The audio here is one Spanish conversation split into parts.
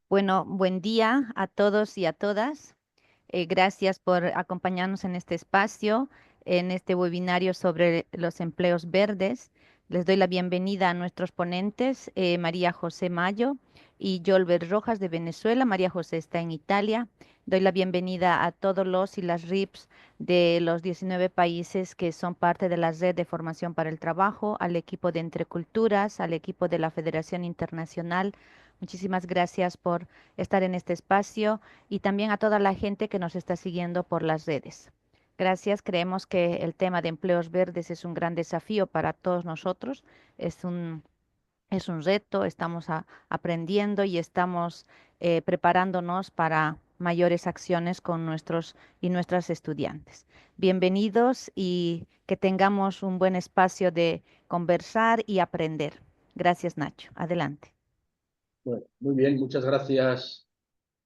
Bueno, buen día a todos y a todas. Gracias por acompañarnos en este espacio, en este webinario sobre los empleos verdes. Les doy la bienvenida a nuestros ponentes, María José Mayo y Yolber Rojas de Venezuela. María José está en Italia. Doy la bienvenida a todos los y las RIPs de los 19 países que son parte de la Red de Formación para el Trabajo, al equipo de Entre Culturas, al equipo de la Federación Internacional. Muchísimas gracias por estar en este espacio y también a toda la gente que nos está siguiendo por las redes. Gracias. Creemos que el tema de empleos verdes es un gran desafío para todos nosotros. Es un reto, estamos aprendiendo y estamos preparándonos para mayores acciones con nuestros y nuestras estudiantes. Bienvenidos y que tengamos un buen espacio de conversar y aprender. Gracias, Nacho. Adelante. Bueno, muy bien, muchas gracias,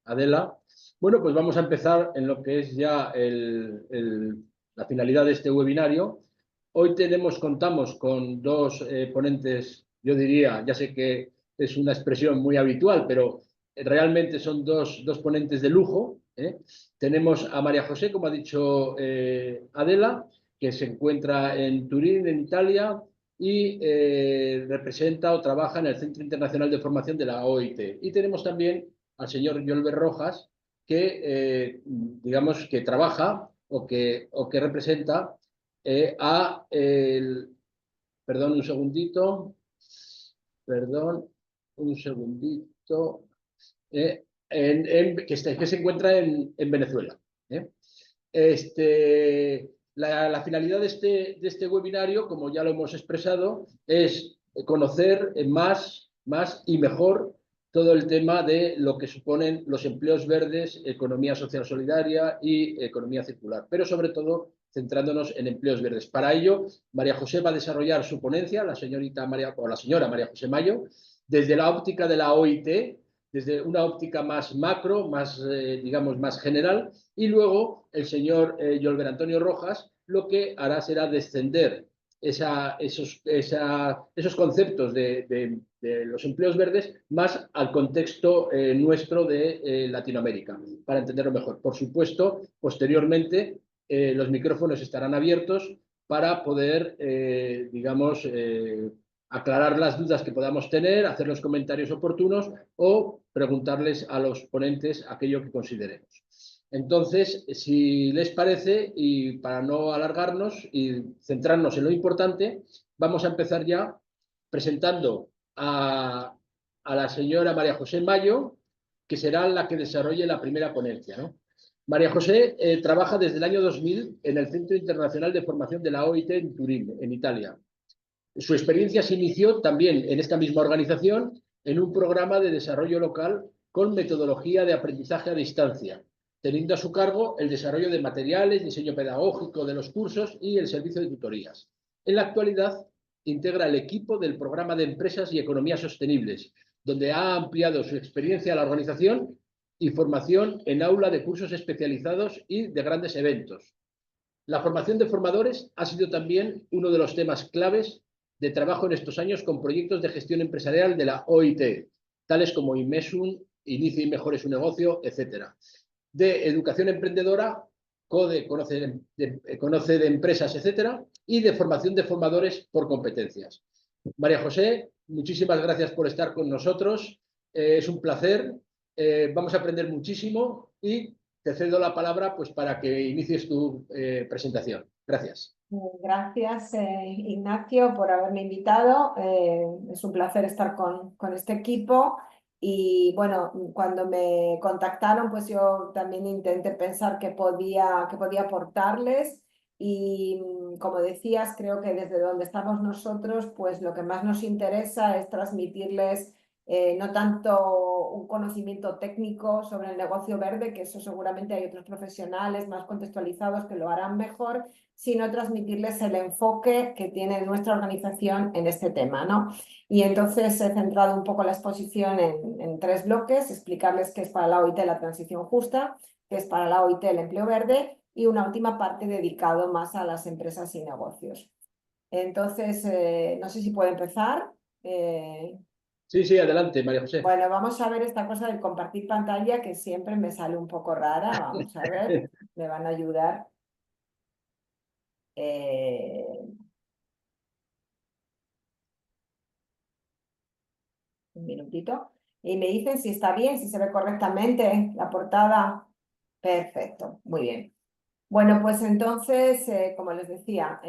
Adela. Bueno, pues vamos a empezar en lo que es ya la finalidad de este webinario. Hoy contamos con dos ponentes, yo diría, ya sé que es una expresión muy habitual, pero realmente son dos ponentes de lujo, ¿eh? Tenemos a María José, como ha dicho Adela, que se encuentra en Turín, en Italia, y representa o trabaja en el Centro Internacional de Formación de la OIT. Y tenemos también al señor Yolber Rojas, que digamos que trabaja o que representa perdón un segundito, perdón un segundito, que se encuentra en Venezuela. La finalidad de este webinario, como ya lo hemos expresado, es conocer más y mejor todo el tema de lo que suponen los empleos verdes, economía social solidaria y economía circular, pero sobre todo centrándonos en empleos verdes. Para ello, María José va a desarrollar su ponencia, la señora María José Mayo, desde la óptica de la OIT, desde una óptica más macro, digamos, más general, y luego el señor Yolber Antonio Rojas lo que hará será descender esos conceptos de los empleos verdes más al contexto nuestro de Latinoamérica, para entenderlo mejor. Por supuesto, posteriormente los micrófonos estarán abiertos para poder, digamos, aclarar las dudas que podamos tener, hacer los comentarios oportunos o preguntarles a los ponentes aquello que consideremos. Entonces, si les parece, y para no alargarnos y centrarnos en lo importante, vamos a empezar ya presentando a la señora María José Mayo, que será la que desarrolle la primera ponencia, ¿no? María José trabaja desde el año 2000 en el Centro Internacional de Formación de la OIT en Turín, en Italia. Su experiencia se inició también en esta misma organización en un programa de desarrollo local con metodología de aprendizaje a distancia, teniendo a su cargo el desarrollo de materiales, diseño pedagógico de los cursos y el servicio de tutorías. En la actualidad, integra el equipo del programa de empresas y economías sostenibles, donde ha ampliado su experiencia a la organización y formación en aula de cursos especializados y de grandes eventos. La formación de formadores ha sido también uno de los temas claves de trabajo en estos años con proyectos de gestión empresarial de la OIT, tales como Inmesum, Inicie y Mejore su negocio, etc. De educación emprendedora, CODE, conoce de empresas, etc. Y de formación de formadores por competencias. María José, muchísimas gracias por estar con nosotros. Es un placer. Vamos a aprender muchísimo y te cedo la palabra pues, para que inicies tu presentación. Gracias. Gracias, Ignacio, por haberme invitado. Es un placer estar con este equipo. Y bueno, cuando me contactaron, pues yo también intenté pensar qué podía aportarles. Y como decías, creo que desde donde estamos nosotros, pues lo que más nos interesa es transmitirles no tanto un conocimiento técnico sobre el negocio verde, que eso seguramente hay otros profesionales más contextualizados que lo harán mejor, sino transmitirles el enfoque que tiene nuestra organización en este tema, ¿no? Y entonces he centrado un poco la exposición en tres bloques: explicarles qué es para la OIT la transición justa, qué es para la OIT el empleo verde y una última parte dedicado más a las empresas y negocios. Entonces, no sé si puedo empezar. Sí, sí, adelante, María José. Bueno, vamos a ver esta cosa del compartir pantalla que siempre me sale un poco rara. Vamos a ver, me van a ayudar. Un minutito. Y me dicen si está bien, si se ve correctamente la portada. Perfecto, muy bien. Bueno, pues entonces, como les decía,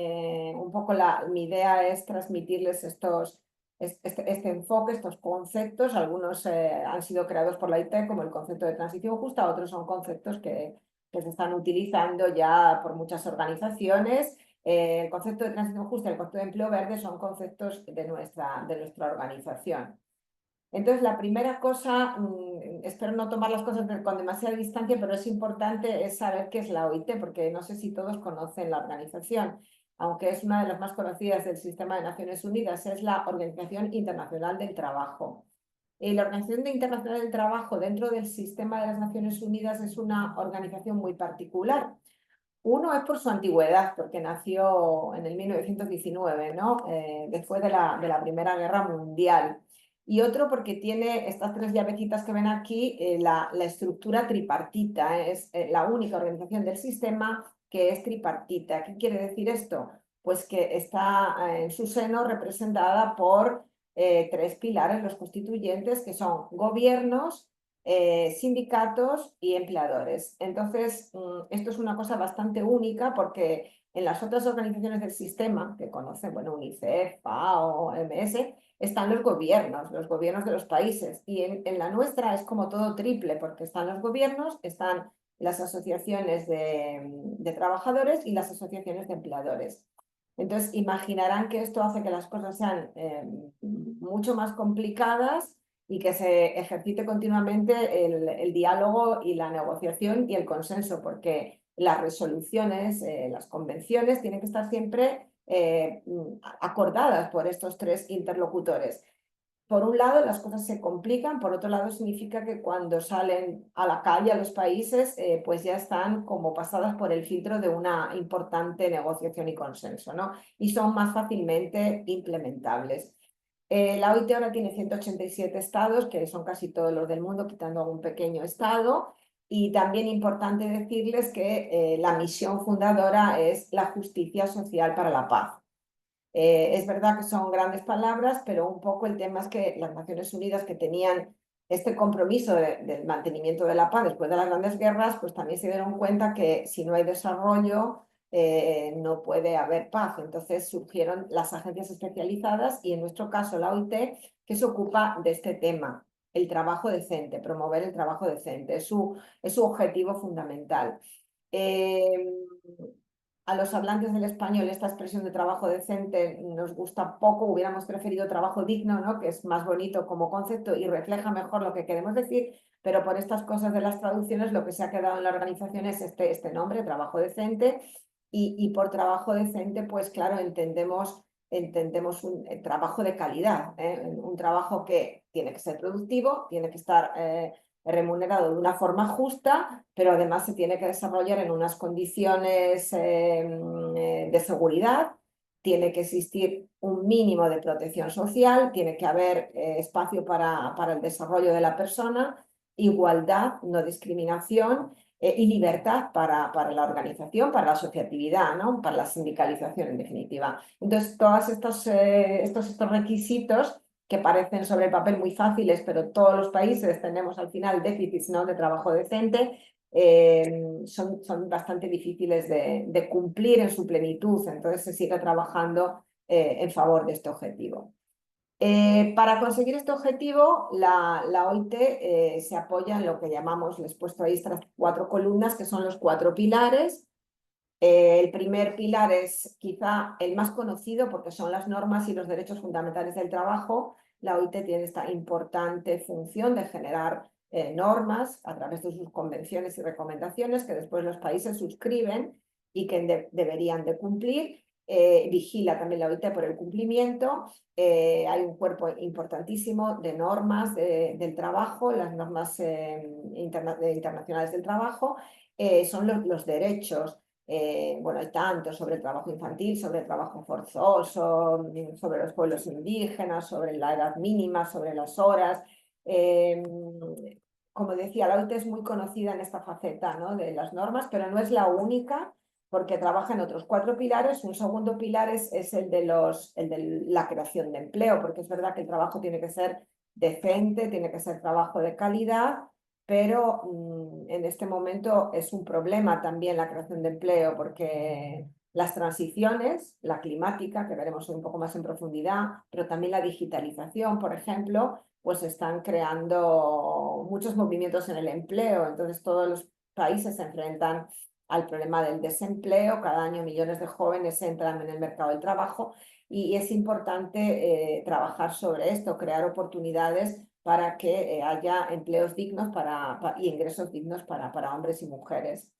un poco mi idea es transmitirles este enfoque, estos conceptos. Algunos han sido creados por la IT, como el concepto de transición justa, otros son conceptos que se están utilizando ya por muchas organizaciones. El concepto de transición justa y el concepto de empleo verde son conceptos de nuestra organización. Entonces, la primera cosa, espero no tomar las cosas con demasiada distancia, pero es importante es saber qué es la OIT, porque no sé si todos conocen la organización, aunque es una de las más conocidas del sistema de Naciones Unidas, es la Organización Internacional del Trabajo. La Organización Internacional del Trabajo dentro del sistema de las Naciones Unidas es una organización muy particular. Uno es por su antigüedad, porque nació en el 1919, ¿no? Después de la Primera Guerra Mundial. Y otro porque tiene estas tres llavecitas que ven aquí, la estructura tripartita. Es la única organización del sistema que es tripartita. ¿Qué quiere decir esto? Pues que está en su seno representada por tres pilares, los constituyentes, que son gobiernos, sindicatos y empleadores. Entonces, esto es una cosa bastante única porque en las otras organizaciones del sistema, que conocen, bueno, UNICEF, FAO, OMS, están los gobiernos de los países. Y en la nuestra es como todo triple, porque están los gobiernos, están las asociaciones de trabajadores y las asociaciones de empleadores. Entonces, imaginarán que esto hace que las cosas sean mucho más complicadas y que se ejercite continuamente el diálogo y la negociación y el consenso, porque las resoluciones, las convenciones tienen que estar siempre acordadas por estos tres interlocutores. Por un lado, las cosas se complican, por otro lado, significa que cuando salen a la calle a los países, pues ya están como pasadas por el filtro de una importante negociación y consenso, ¿no? Y son más fácilmente implementables. La OIT ahora tiene 187 estados, que son casi todos los del mundo, quitando algún pequeño estado. Y también importante decirles que la misión fundadora es la justicia social para la paz. Es verdad que son grandes palabras, pero un poco el tema es que las Naciones Unidas, que tenían este compromiso del mantenimiento de la paz después de las grandes guerras, pues también se dieron cuenta que si no hay desarrollo, no puede haber paz. Entonces surgieron las agencias especializadas y en nuestro caso la OIT, que se ocupa de este tema, el trabajo decente, promover el trabajo decente. Es su objetivo fundamental. A los hablantes del español esta expresión de trabajo decente nos gusta poco, hubiéramos preferido trabajo digno, ¿no? Que es más bonito como concepto y refleja mejor lo que queremos decir, pero por estas cosas de las traducciones lo que se ha quedado en la organización es este nombre, trabajo decente, y por trabajo decente, pues claro, entendemos un trabajo de calidad, un trabajo que tiene que ser productivo, tiene que estar remunerado de una forma justa, pero además se tiene que desarrollar en unas condiciones de seguridad, tiene que existir un mínimo de protección social, tiene que haber espacio para el desarrollo de la persona, igualdad, no discriminación y libertad para la organización, para la asociatividad, ¿no? Para la sindicalización en definitiva. Entonces, todos estos requisitos que parecen sobre el papel muy fáciles, pero todos los países tenemos al final déficits, ¿no? De trabajo decente, son bastante difíciles de cumplir en su plenitud, entonces se sigue trabajando en favor de este objetivo. Para conseguir este objetivo, la OIT se apoya en lo que llamamos, les he puesto ahí estas 4 columnas, que son los 4 pilares. El primer pilar es quizá el más conocido porque son las normas y los derechos fundamentales del trabajo. La OIT tiene esta importante función de generar normas a través de sus convenciones y recomendaciones que después los países suscriben y que deberían de cumplir. Vigila también la OIT por el cumplimiento. Hay un cuerpo importantísimo de normas del trabajo, las normas internacionales del trabajo, son los derechos. bueno, hay tanto sobre el trabajo infantil, sobre el trabajo forzoso, sobre los pueblos indígenas, sobre la edad mínima, sobre las horas. Eh, Como decía, la OIT es muy conocida en esta faceta, ¿no?, de las normas, pero no es la única, porque trabaja en otros 4 pilares. Un segundo pilar es el de la creación de empleo, porque es verdad que el trabajo tiene que ser decente, tiene que ser trabajo de calidad, pero en este momento es un problema también la creación de empleo, porque las transiciones, la climática, que veremos hoy un poco más en profundidad, pero también la digitalización, por ejemplo, pues están creando muchos movimientos en el empleo. Entonces todos los países se enfrentan al problema del desempleo. Cada año millones de jóvenes entran en el mercado del trabajo y es importante trabajar sobre esto, crear oportunidades para que haya empleos dignos y ingresos dignos para hombres y mujeres.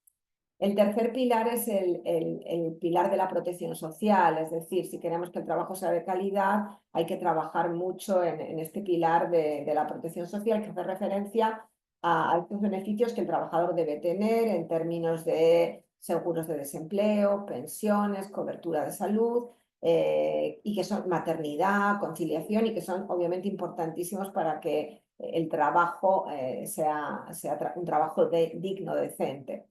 El tercer pilar es el pilar de la protección social, es decir, si queremos que el trabajo sea de calidad, hay que trabajar mucho en este pilar de la protección social, que hace referencia a estos beneficios que el trabajador debe tener en términos de seguros de desempleo, pensiones, cobertura de salud, y que son maternidad, conciliación, y que son obviamente importantísimos para que el trabajo sea un trabajo digno, decente.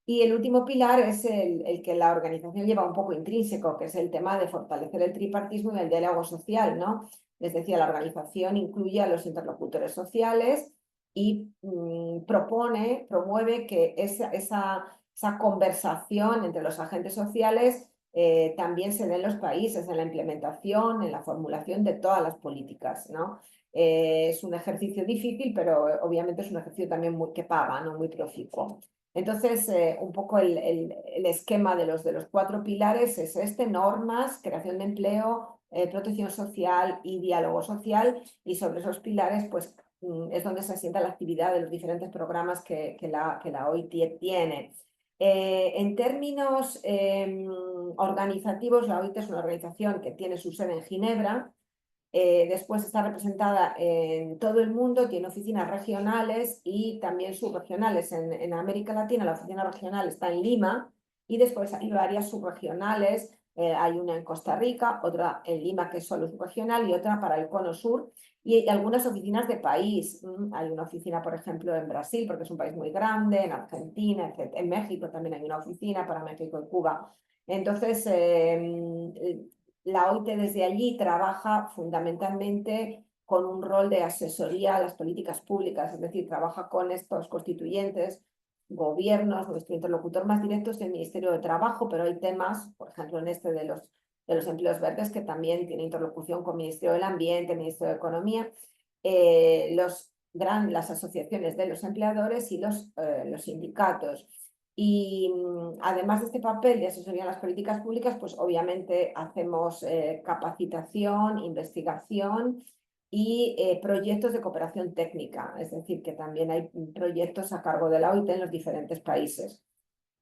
Y el último pilar es el que la organización lleva un poco intrínseco, que es el tema de fortalecer el tripartismo y el diálogo social, ¿no? Es decir, la organización incluye a los interlocutores sociales y promueve que esa conversación entre los agentes sociales también se dé en los países, en la implementación, en la formulación de todas las políticas, ¿no? Es un ejercicio difícil, pero obviamente es un ejercicio también que paga, ¿no?, muy proficuo. Entonces, un poco el esquema de los 4 pilares es normas, creación de empleo, protección social y diálogo social, y sobre esos pilares pues es donde se asienta la actividad de los diferentes programas que la OIT tiene. En términos organizativos, la OIT es una organización que tiene su sede en Ginebra. Después está representada en todo el mundo, tiene oficinas regionales y también subregionales. En América Latina la oficina regional está en Lima y después hay varias subregionales. Hay una en Costa Rica, otra en Lima que es solo subregional y otra para el Cono Sur. Y hay algunas oficinas de país. Hay una oficina, por ejemplo, en Brasil, porque es un país muy grande, en Argentina, etc. En México también hay una oficina para México y Cuba. Entonces, la OIT desde allí trabaja fundamentalmente con un rol de asesoría a las políticas públicas, es decir, trabaja con estos constituyentes, gobiernos. Nuestro interlocutor más directo es el Ministerio de Trabajo, pero hay temas, por ejemplo, en este de los empleos verdes, que también tiene interlocución con el Ministerio del Ambiente, el Ministerio de Economía, las asociaciones de los empleadores y los sindicatos. Y además de este papel de asesoría en las políticas públicas, pues obviamente hacemos capacitación, investigación y proyectos de cooperación técnica, es decir, que también hay proyectos a cargo de la OIT en los diferentes países.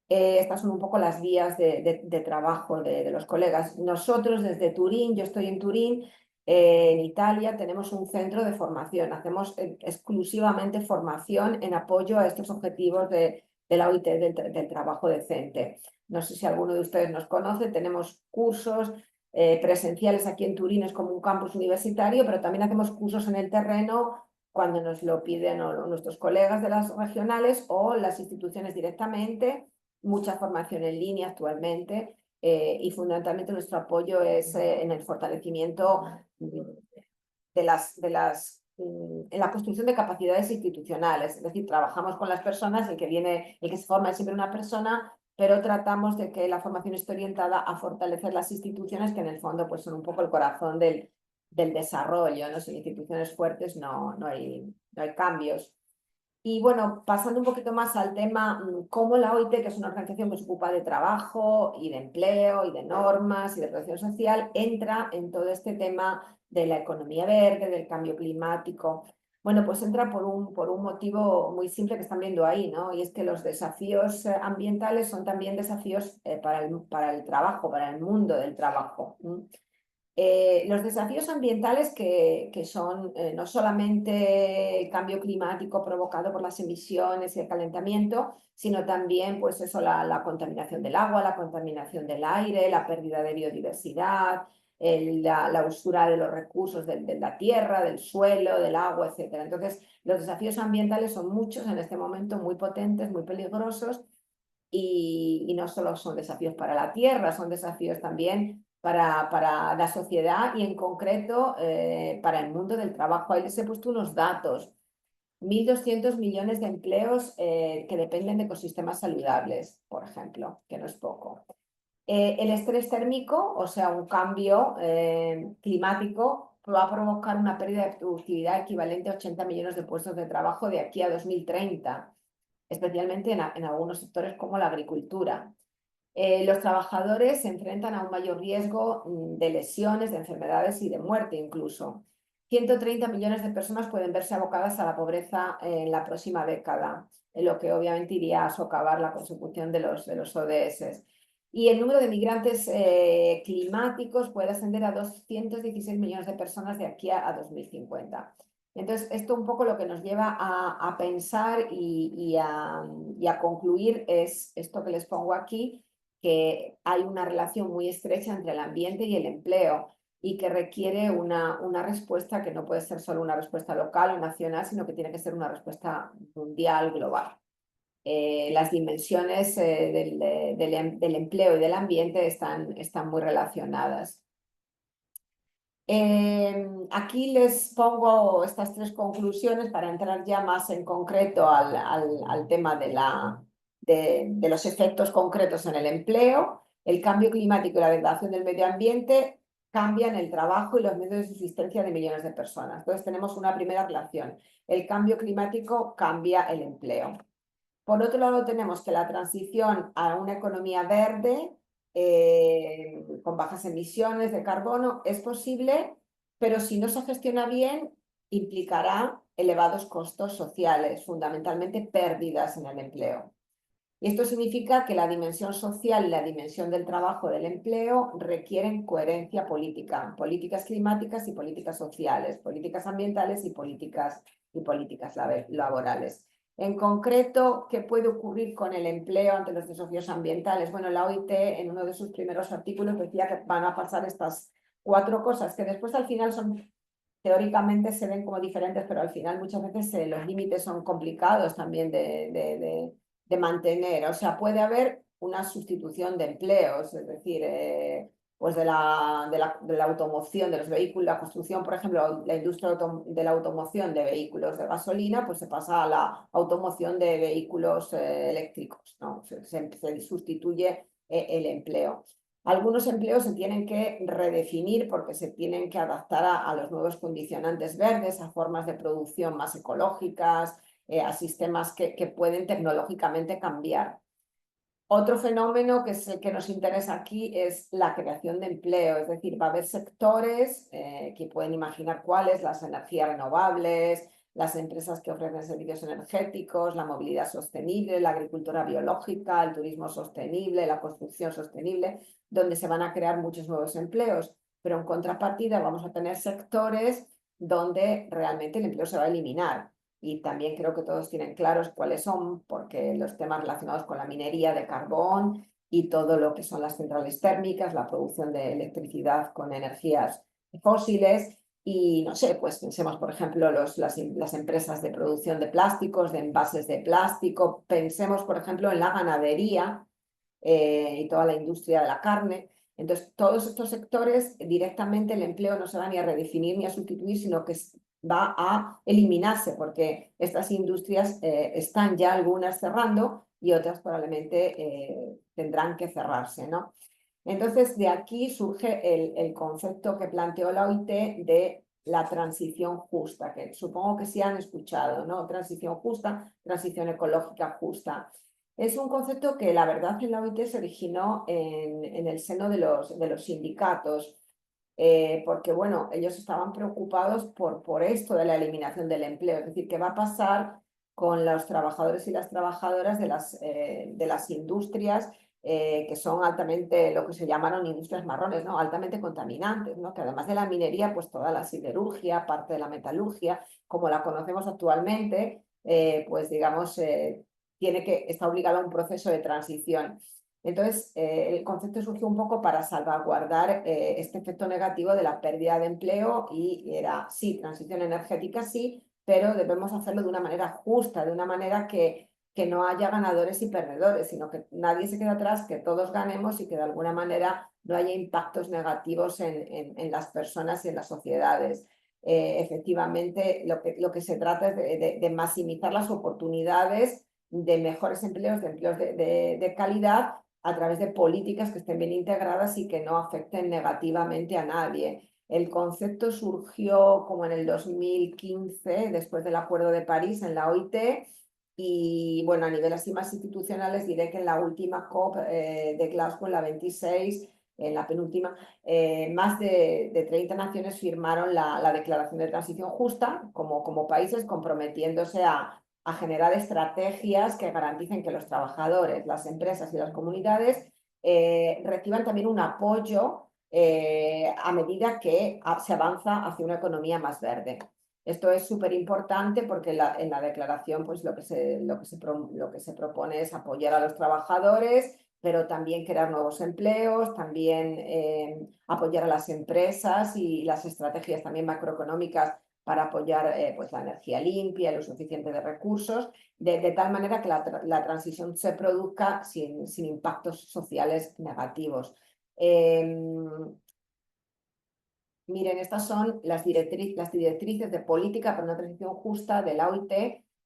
Estas son un poco las vías de trabajo de los colegas. Nosotros desde Turín, yo estoy en Turín, en Italia, tenemos un centro de formación. Hacemos exclusivamente formación en apoyo a estos objetivos de la OIT del trabajo decente. No sé si alguno de ustedes nos conoce, tenemos cursos presenciales aquí en Turín, es como un campus universitario, pero también hacemos cursos en el terreno cuando nos lo piden nuestros colegas de las regionales o las instituciones directamente. Mucha formación en línea actualmente y fundamentalmente nuestro apoyo es en el fortalecimiento en la construcción de capacidades institucionales. Es decir, trabajamos con las personas, el que se forma es siempre una persona, pero tratamos de que la formación esté orientada a fortalecer las instituciones, que en el fondo pues, son un poco el corazón del desarrollo, ¿no? Sin instituciones fuertes no hay cambios. Y bueno, pasando un poquito más al tema, cómo la OIT, que es una organización que se ocupa de trabajo y de empleo y de normas y de protección social, entra en todo este tema de la economía verde, del cambio climático. Bueno, pues entra por un motivo muy simple que están viendo ahí, ¿no? Y es que los desafíos ambientales son también desafíos para el trabajo, para el mundo del trabajo. Los desafíos ambientales que son no solamente el cambio climático provocado por las emisiones y el calentamiento, sino también pues eso, la contaminación del agua, la contaminación del aire, la pérdida de biodiversidad, la usura de los recursos de la tierra, del suelo, del agua, etc. Entonces, los desafíos ambientales son muchos en este momento, muy potentes, muy peligrosos, y no solo son desafíos para la tierra, son desafíos también para la sociedad y en concreto para el mundo del trabajo. Ahí les he puesto unos datos. 1.200 millones de empleos que dependen de ecosistemas saludables, por ejemplo, que no es poco. El estrés térmico, o sea, un cambio climático, va a provocar una pérdida de productividad equivalente a 80 millones de puestos de trabajo de aquí a 2030, especialmente en algunos sectores como la agricultura. Los trabajadores se enfrentan a un mayor riesgo de lesiones, de enfermedades y de muerte incluso. 130 millones de personas pueden verse abocadas a la pobreza en la próxima década, en lo que obviamente iría a socavar la consecución de los ODS. Y el número de migrantes climáticos puede ascender a 216 millones de personas de aquí a 2050. Entonces, esto un poco lo que nos lleva a pensar y a concluir es esto que les pongo aquí, que hay una relación muy estrecha entre el ambiente y el empleo y que requiere una respuesta que no puede ser solo una respuesta local o nacional, sino que tiene que ser una respuesta mundial, global. Las dimensiones del empleo y del ambiente están muy relacionadas. Aquí les pongo estas tres conclusiones para entrar ya más en concreto al tema de los efectos concretos en el empleo. El cambio climático y la degradación del medio ambiente cambian el trabajo y los medios de subsistencia de millones de personas. Entonces tenemos una primera relación. El cambio climático cambia el empleo. Por otro lado, tenemos que la transición a una economía verde con bajas emisiones de carbono es posible, pero si no se gestiona bien, implicará elevados costos sociales, fundamentalmente pérdidas en el empleo. Y esto significa que la dimensión social y la dimensión del trabajo del empleo requieren coherencia política, políticas climáticas y políticas sociales, políticas ambientales y políticas laborales. En concreto, ¿qué puede ocurrir con el empleo ante los desafíos ambientales? Bueno, la OIT en uno de sus primeros artículos decía que van a pasar estas 4 cosas, que después al final son, teóricamente se ven como diferentes, pero al final muchas veces los límites son complicados también de mantener. O sea, puede haber una sustitución de empleos, es decir, pues de la automoción, de los vehículos, la construcción, por ejemplo, la industria de la automoción de vehículos de gasolina, pues se pasa a la automoción de vehículos eléctricos, ¿no? Se sustituye el empleo. Algunos empleos se tienen que redefinir porque se tienen que adaptar a los nuevos condicionantes verdes, a formas de producción más ecológicas, a sistemas que pueden tecnológicamente cambiar. Otro fenómeno que es el que nos interesa aquí es la creación de empleo, es decir, va a haber sectores que pueden imaginar cuáles, las energías renovables, las empresas que ofrecen servicios energéticos, la movilidad sostenible, la agricultura biológica, el turismo sostenible, la construcción sostenible, donde se van a crear muchos nuevos empleos, pero en contrapartida vamos a tener sectores donde realmente el empleo se va a eliminar. Y también creo que todos tienen claros cuáles son, porque los temas relacionados con la minería de carbón y todo lo que son las centrales térmicas, la producción de electricidad con energías fósiles y no sé, pues pensemos por ejemplo las empresas de producción de plásticos, de envases de plástico, pensemos por ejemplo en la ganadería y toda la industria de la carne. Entonces, todos estos sectores directamente el empleo no se va ni a redefinir ni a sustituir, sino que va a eliminarse porque estas industrias están ya algunas cerrando y otras probablemente tendrán que cerrarse, ¿no? Entonces, de aquí surge el concepto que planteó la OIT de la transición justa, que supongo que sí han escuchado, ¿no? Transición justa, transición ecológica justa. Es un concepto que la verdad en la OIT se originó en el seno de los sindicatos, porque bueno, ellos estaban preocupados por esto de la eliminación del empleo, es decir, qué va a pasar con los trabajadores y las trabajadoras de las industrias que son altamente, lo que se llamaron industrias marrones, ¿no? Altamente contaminantes, ¿no? Que además de la minería, pues toda la siderurgia, parte de la metalurgia, como la conocemos actualmente, pues digamos, está obligada a un proceso de transición. Entonces, el concepto surgió un poco para salvaguardar este efecto negativo de la pérdida de empleo y era, sí, transición energética, sí, pero debemos hacerlo de una manera justa, de una manera que no haya ganadores y perdedores, sino que nadie se quede atrás, que todos ganemos y que de alguna manera no haya impactos negativos en las personas y en las sociedades. Efectivamente, lo que se trata es de maximizar las oportunidades de mejores empleos, de empleos de calidad a través de políticas que estén bien integradas y que no afecten negativamente a nadie. El concepto surgió como en el 2015, después del Acuerdo de París en la OIT, y bueno, a nivel así más institucionales diré que en la última COP de Glasgow, en la 26, en la penúltima, más de 30 naciones firmaron la Declaración de Transición Justa como países comprometiéndose a generar estrategias que garanticen que los trabajadores, las empresas y las comunidades reciban también un apoyo a medida que se avanza hacia una economía más verde. Esto es súper importante porque en la declaración pues, lo que se propone es apoyar a los trabajadores, pero también crear nuevos empleos, también apoyar a las empresas y las estrategias también macroeconómicas para apoyar pues, la energía limpia, el uso eficiente de recursos, de tal manera que la transición se produzca sin impactos sociales negativos. Miren, estas son las directrices de política para una transición justa de la OIT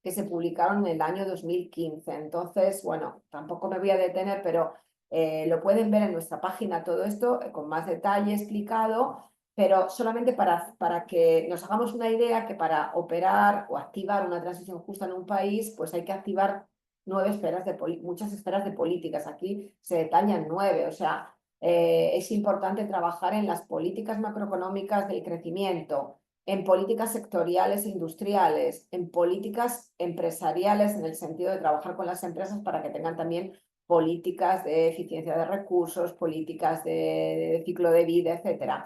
que se publicaron en el año 2015. Entonces, bueno, tampoco me voy a detener, pero lo pueden ver en nuestra página todo esto con más detalle explicado, pero solamente para que nos hagamos una idea que para operar o activar una transición justa en un país, pues hay que activar muchas esferas de políticas. Aquí se detallan 9, o sea, es importante trabajar en las políticas macroeconómicas del crecimiento, en políticas sectoriales e industriales, en políticas empresariales en el sentido de trabajar con las empresas para que tengan también políticas de eficiencia de recursos, políticas de ciclo de vida, etc.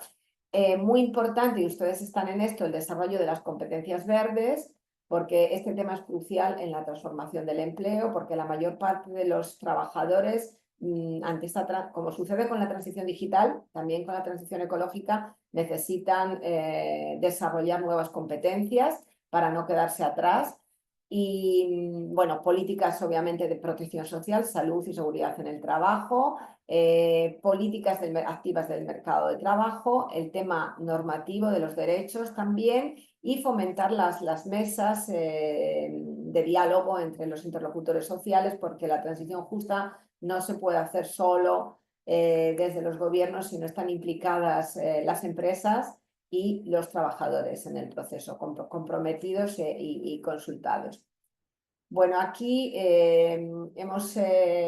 Muy importante, y ustedes están en esto, el desarrollo de las competencias verdes, porque este tema es crucial en la transformación del empleo, porque la mayor parte de los trabajadores ante como sucede con la transición digital, también con la transición ecológica, necesitan desarrollar nuevas competencias para no quedarse atrás. Y bueno, políticas obviamente de protección social, salud y seguridad en el trabajo, políticas activas del mercado de trabajo, el tema normativo de los derechos también y fomentar las mesas de diálogo entre los interlocutores sociales, porque la transición justa no se puede hacer solo desde los gobiernos si no están implicadas las empresas y los trabajadores en el proceso, comprometidos y consultados. Bueno, aquí hemos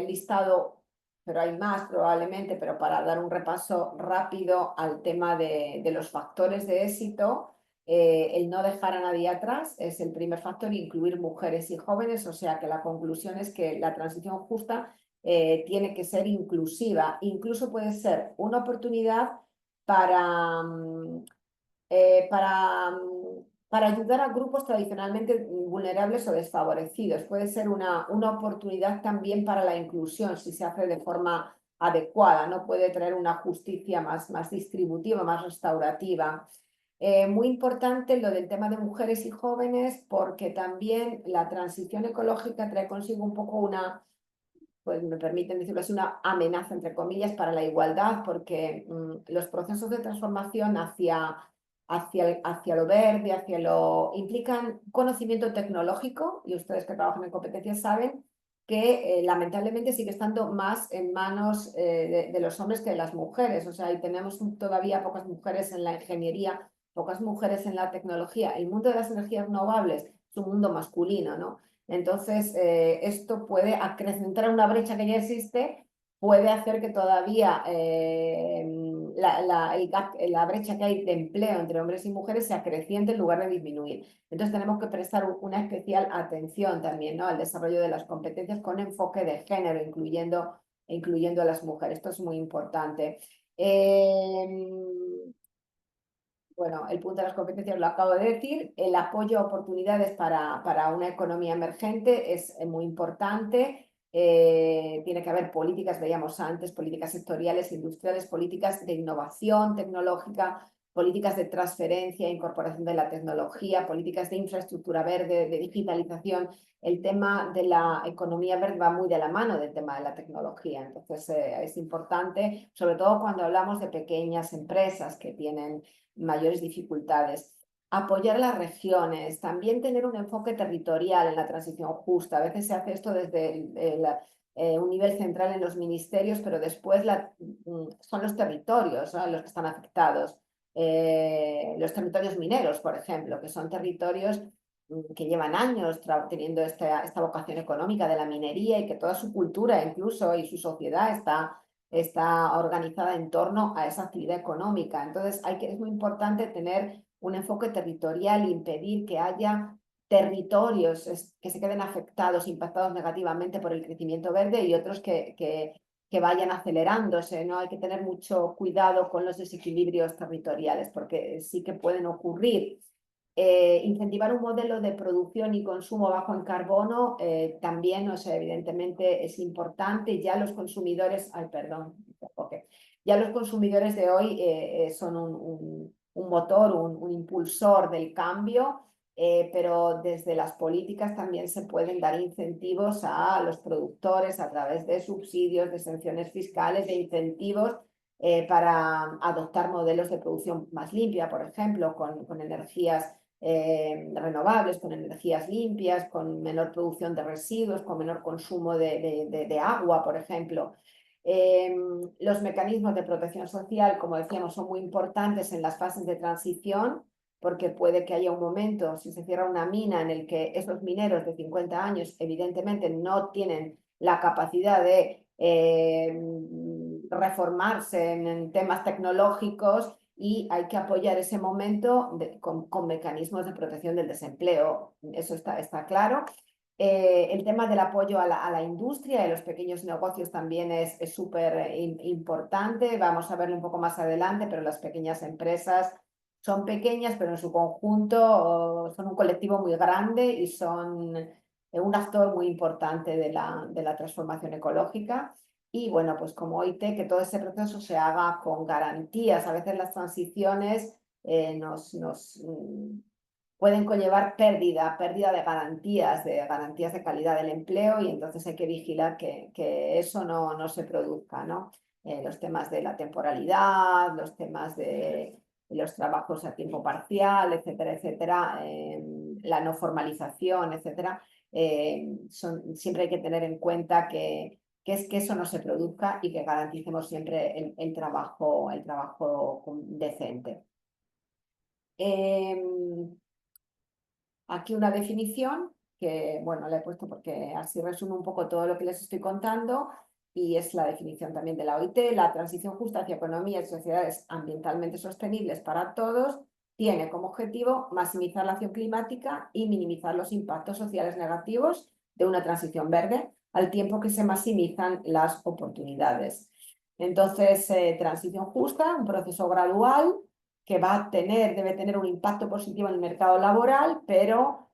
listado, pero hay más probablemente, pero para dar un repaso rápido al tema de los factores de éxito, el no dejar a nadie atrás es el primer factor, incluir mujeres y jóvenes, o sea que la conclusión es que la transición justa tiene que ser inclusiva, incluso puede ser una oportunidad para, para ayudar a grupos tradicionalmente vulnerables o desfavorecidos. Puede ser una oportunidad también para la inclusión si se hace de forma adecuada, ¿no? Puede traer una justicia más distributiva, más restaurativa. Muy importante lo del tema de mujeres y jóvenes, porque también la transición ecológica trae consigo un poco pues me permiten decirlo así, una amenaza, entre comillas, para la igualdad, porque los procesos de transformación hacia lo verde, implican conocimiento tecnológico, y ustedes que trabajan en competencias saben que lamentablemente sigue estando más en manos de los hombres que de las mujeres. O sea, y tenemos todavía pocas mujeres en la ingeniería, pocas mujeres en la tecnología. El mundo de las energías renovables es un mundo masculino, ¿no? Entonces, esto puede acrecentar una brecha que ya existe, puede hacer que todavía la brecha que hay de empleo entre hombres y mujeres se acreciente en lugar de disminuir. Entonces, tenemos que prestar una especial atención también, ¿no?, al desarrollo de las competencias con enfoque de género, incluyendo incluyendo a las mujeres. Esto es muy importante. Bueno, el punto de las competencias lo acabo de decir. El apoyo a oportunidades para una economía emergente es muy importante. Tiene que haber políticas, veíamos antes, políticas sectoriales, industriales, políticas de innovación tecnológica, políticas de transferencia e incorporación de la tecnología, políticas de infraestructura verde, de digitalización. El tema de la economía verde va muy de la mano del tema de la tecnología. Entonces, es importante, sobre todo cuando hablamos de pequeñas empresas que tienen mayores dificultades. Apoyar a las regiones, también tener un enfoque territorial en la transición justa. A veces se hace esto desde un nivel central en los ministerios, pero después son los territorios, ¿no?, los que están afectados. Los territorios mineros, por ejemplo, que son territorios que llevan años teniendo esta vocación económica de la minería y que toda su cultura incluso y su sociedad está organizada en torno a esa actividad económica. Entonces es muy importante tener un enfoque territorial, impedir que haya territorios que se queden afectados, impactados negativamente por el crecimiento verde y otros que vayan acelerándose, ¿no? Hay que tener mucho cuidado con los desequilibrios territoriales porque sí que pueden ocurrir. Incentivar un modelo de producción y consumo bajo en carbono también, o sea, evidentemente es importante. Ya los consumidores, ya los consumidores de hoy son un motor, un impulsor del cambio, pero desde las políticas también se pueden dar incentivos a los productores a través de subsidios, de exenciones fiscales, de incentivos para adoptar modelos de producción más limpia, por ejemplo, con energías renovables, con energías limpias, con menor producción de residuos, con menor consumo de agua, por ejemplo. Los mecanismos de protección social, como decíamos, son muy importantes en las fases de transición, porque puede que haya un momento, si se cierra una mina, en el que esos mineros de 50 años evidentemente no tienen la capacidad de reformarse en temas tecnológicos y hay que apoyar ese momento con mecanismos de protección del desempleo. Eso está claro. El tema del apoyo a la industria y los pequeños negocios también es súper importante. Vamos a verlo un poco más adelante, pero las pequeñas empresas son pequeñas, pero en su conjunto son un colectivo muy grande y son un actor muy importante de la transformación ecológica. Y bueno, pues como OIT, que todo ese proceso se haga con garantías. A veces las transiciones pueden conllevar pérdida de garantías de calidad del empleo y entonces hay que vigilar que eso no se produzca, ¿no? Los temas de la temporalidad, los temas de los trabajos a tiempo parcial, etcétera, etcétera, la no formalización, etcétera, siempre hay que tener en cuenta que eso no se produzca y que garanticemos siempre el trabajo decente. Aquí una definición que, bueno, la he puesto porque así resume un poco todo lo que les estoy contando y es la definición también de la OIT. La transición justa hacia economías y sociedades ambientalmente sostenibles para todos tiene como objetivo maximizar la acción climática y minimizar los impactos sociales negativos de una transición verde, al tiempo que se maximizan las oportunidades. Entonces, transición justa, un proceso gradual que debe tener un impacto positivo en el mercado laboral, pero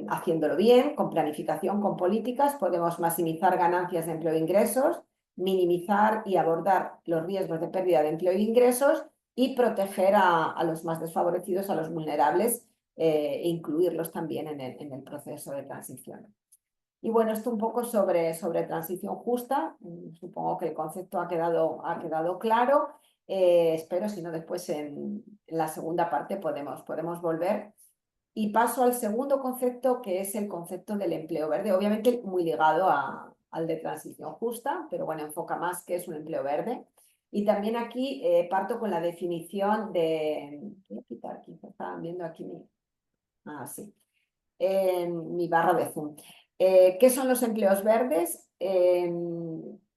haciéndolo bien, con planificación, con políticas, podemos maximizar ganancias de empleo e ingresos, minimizar y abordar los riesgos de pérdida de empleo e ingresos y proteger a los más desfavorecidos, a los vulnerables, e incluirlos también en el proceso de transición. Y bueno, esto un poco sobre transición justa. Supongo que el concepto ha quedado claro. Espero, si no, después en la segunda parte podemos volver. Y paso al segundo concepto, que es el concepto del empleo verde. Obviamente muy ligado al de transición justa, pero bueno, enfoca más qué es un empleo verde. Y también aquí parto con la definición de... Voy a quitar aquí, estaban viendo aquí mi barra de Zoom. ¿Qué son los empleos verdes?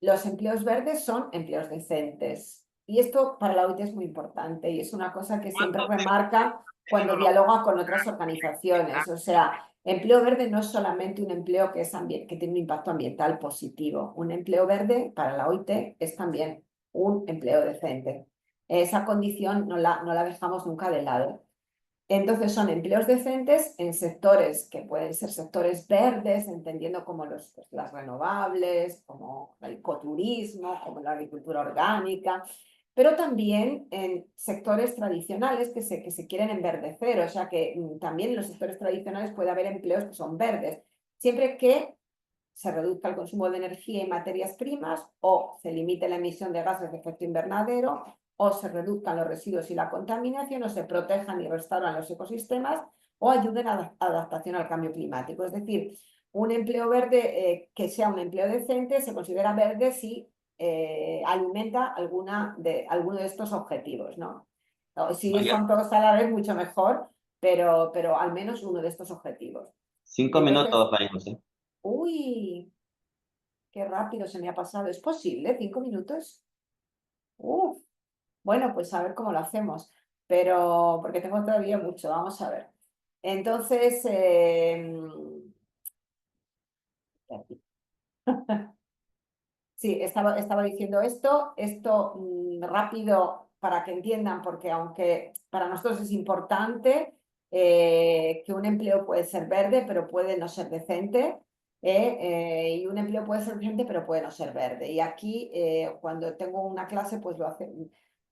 Los empleos verdes son empleos decentes, y esto para la OIT es muy importante y es una cosa que siempre remarca cuando dialoga con otras organizaciones. O sea, empleo verde no es solamente un empleo que tiene un impacto ambiental positivo. Un empleo verde para la OIT es también un empleo decente. Esa condición no la dejamos nunca de lado. Entonces son empleos decentes en sectores que pueden ser sectores verdes, entendiendo como las renovables, como el ecoturismo, como la agricultura orgánica, pero también en sectores tradicionales que se quieren enverdecer, o sea que también en los sectores tradicionales puede haber empleos que son verdes, siempre que se reduzca el consumo de energía y materias primas o se limite la emisión de gases de efecto invernadero o se reduzcan los residuos y la contaminación o se protejan y restauran los ecosistemas o ayuden a la adaptación al cambio climático. Es decir, un empleo verde que sea un empleo decente se considera verde si alimenta alguno de estos objetivos, ¿no? Si María, son todos a la vez, mucho mejor, pero al menos uno de estos objetivos. 5 minutos, Entonces, María José. uy, qué rápido se me ha pasado. ¿Es posible? ¿5 minutos? Uf. Bueno, pues a ver cómo lo hacemos. Pero, porque tengo todavía mucho, vamos a ver. Entonces, sí, estaba diciendo esto rápido para que entiendan, porque aunque para nosotros es importante que un empleo puede ser verde, pero puede no ser decente, y un empleo puede ser decente, pero puede no ser verde. Y aquí, cuando tengo una clase, pues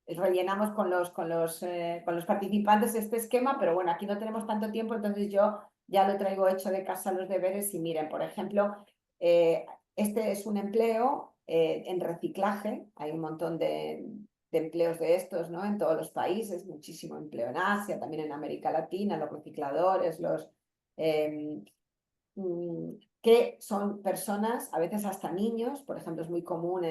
rellenamos con los participantes este esquema, pero bueno, aquí no tenemos tanto tiempo, entonces yo ya lo traigo hecho de casa los deberes y miren, por ejemplo, eh, este es un empleo en reciclaje, hay un montón de empleos de estos, ¿no? En todos los países, muchísimo empleo en Asia, también en América Latina, los recicladores, eh, que son personas, a veces hasta niños, por ejemplo, es muy común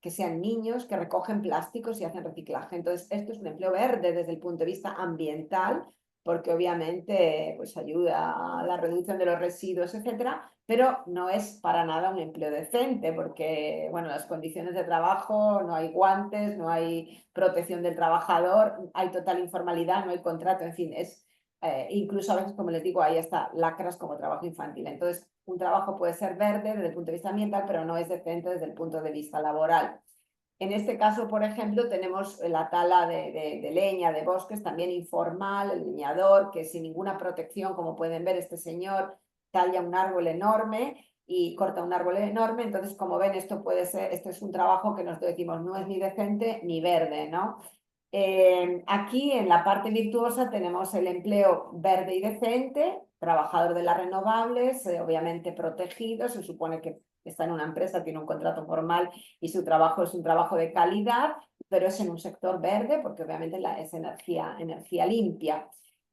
que sean niños que recogen plásticos y hacen reciclaje. Entonces, esto es un empleo verde desde el punto de vista ambiental, porque obviamente pues, ayuda a la reducción de los residuos, etcétera, pero no es para nada un empleo decente, porque bueno, las condiciones de trabajo, no hay guantes, no hay protección del trabajador, hay total informalidad, no hay contrato, en fin, incluso a veces, como les digo, hay hasta lacras como trabajo infantil. Entonces, un trabajo puede ser verde desde el punto de vista ambiental, pero no es decente desde el punto de vista laboral. En este caso, por ejemplo, tenemos la tala de leña, de bosques, también informal, el leñador, que sin ninguna protección, como pueden ver, este señor talla un árbol enorme y corta un árbol enorme. Entonces, como ven, esto es un trabajo que nosotros decimos no es ni decente ni verde, ¿no? Aquí en la parte virtuosa tenemos el empleo verde y decente, trabajador de las renovables, obviamente protegido, se supone que está en una empresa, tiene un contrato formal y su trabajo es un trabajo de calidad, pero es en un sector verde porque obviamente es energía limpia.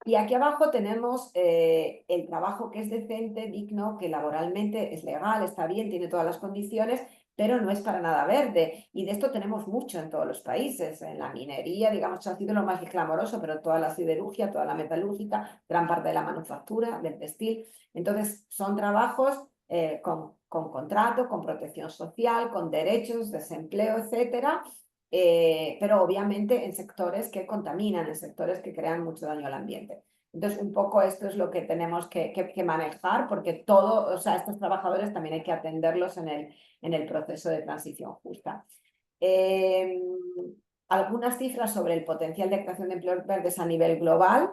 Y aquí abajo tenemos el trabajo que es decente, digno, que laboralmente es legal, está bien, tiene todas las condiciones, pero no es para nada verde. Y de esto tenemos mucho en todos los países. En la minería, digamos, ha sido lo más clamoroso, pero toda la siderurgia, toda la metalúrgica, gran parte de la manufactura, del textil. Entonces, son trabajos con contrato, con protección social, con derechos, desempleo, etcétera. Pero obviamente en sectores que contaminan, en sectores que crean mucho daño al ambiente. Entonces, un poco esto es lo que tenemos que manejar, porque o sea, estos trabajadores también hay que atenderlos en el proceso de transición justa. Algunas cifras sobre el potencial de creación de empleos verdes a nivel global.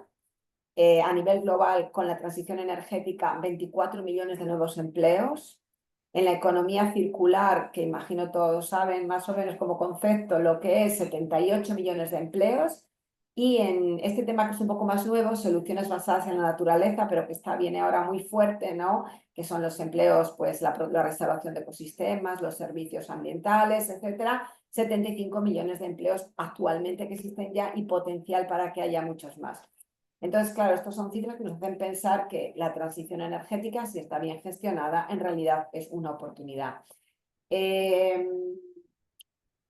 A nivel global, con la transición energética, 24 millones de nuevos empleos. En la economía circular, que imagino todos saben más o menos como concepto lo que es, 78 millones de empleos. Y en este tema que es un poco más nuevo, soluciones basadas en la naturaleza, pero que viene ahora muy fuerte, ¿no? Que son los empleos, pues la restauración de ecosistemas, los servicios ambientales, etcétera. 75 millones de empleos actualmente que existen ya y potencial para que haya muchos más. Entonces, claro, estas son cifras que nos hacen pensar que la transición energética, si está bien gestionada, en realidad es una oportunidad.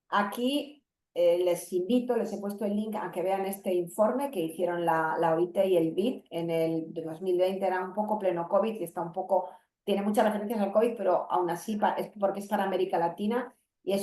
Aquí les invito, les he puesto el link a que vean este informe que hicieron la OIT y el BID en el 2020, era un poco pleno COVID y está un poco, tiene muchas referencias al COVID, pero aún así es porque es para América Latina y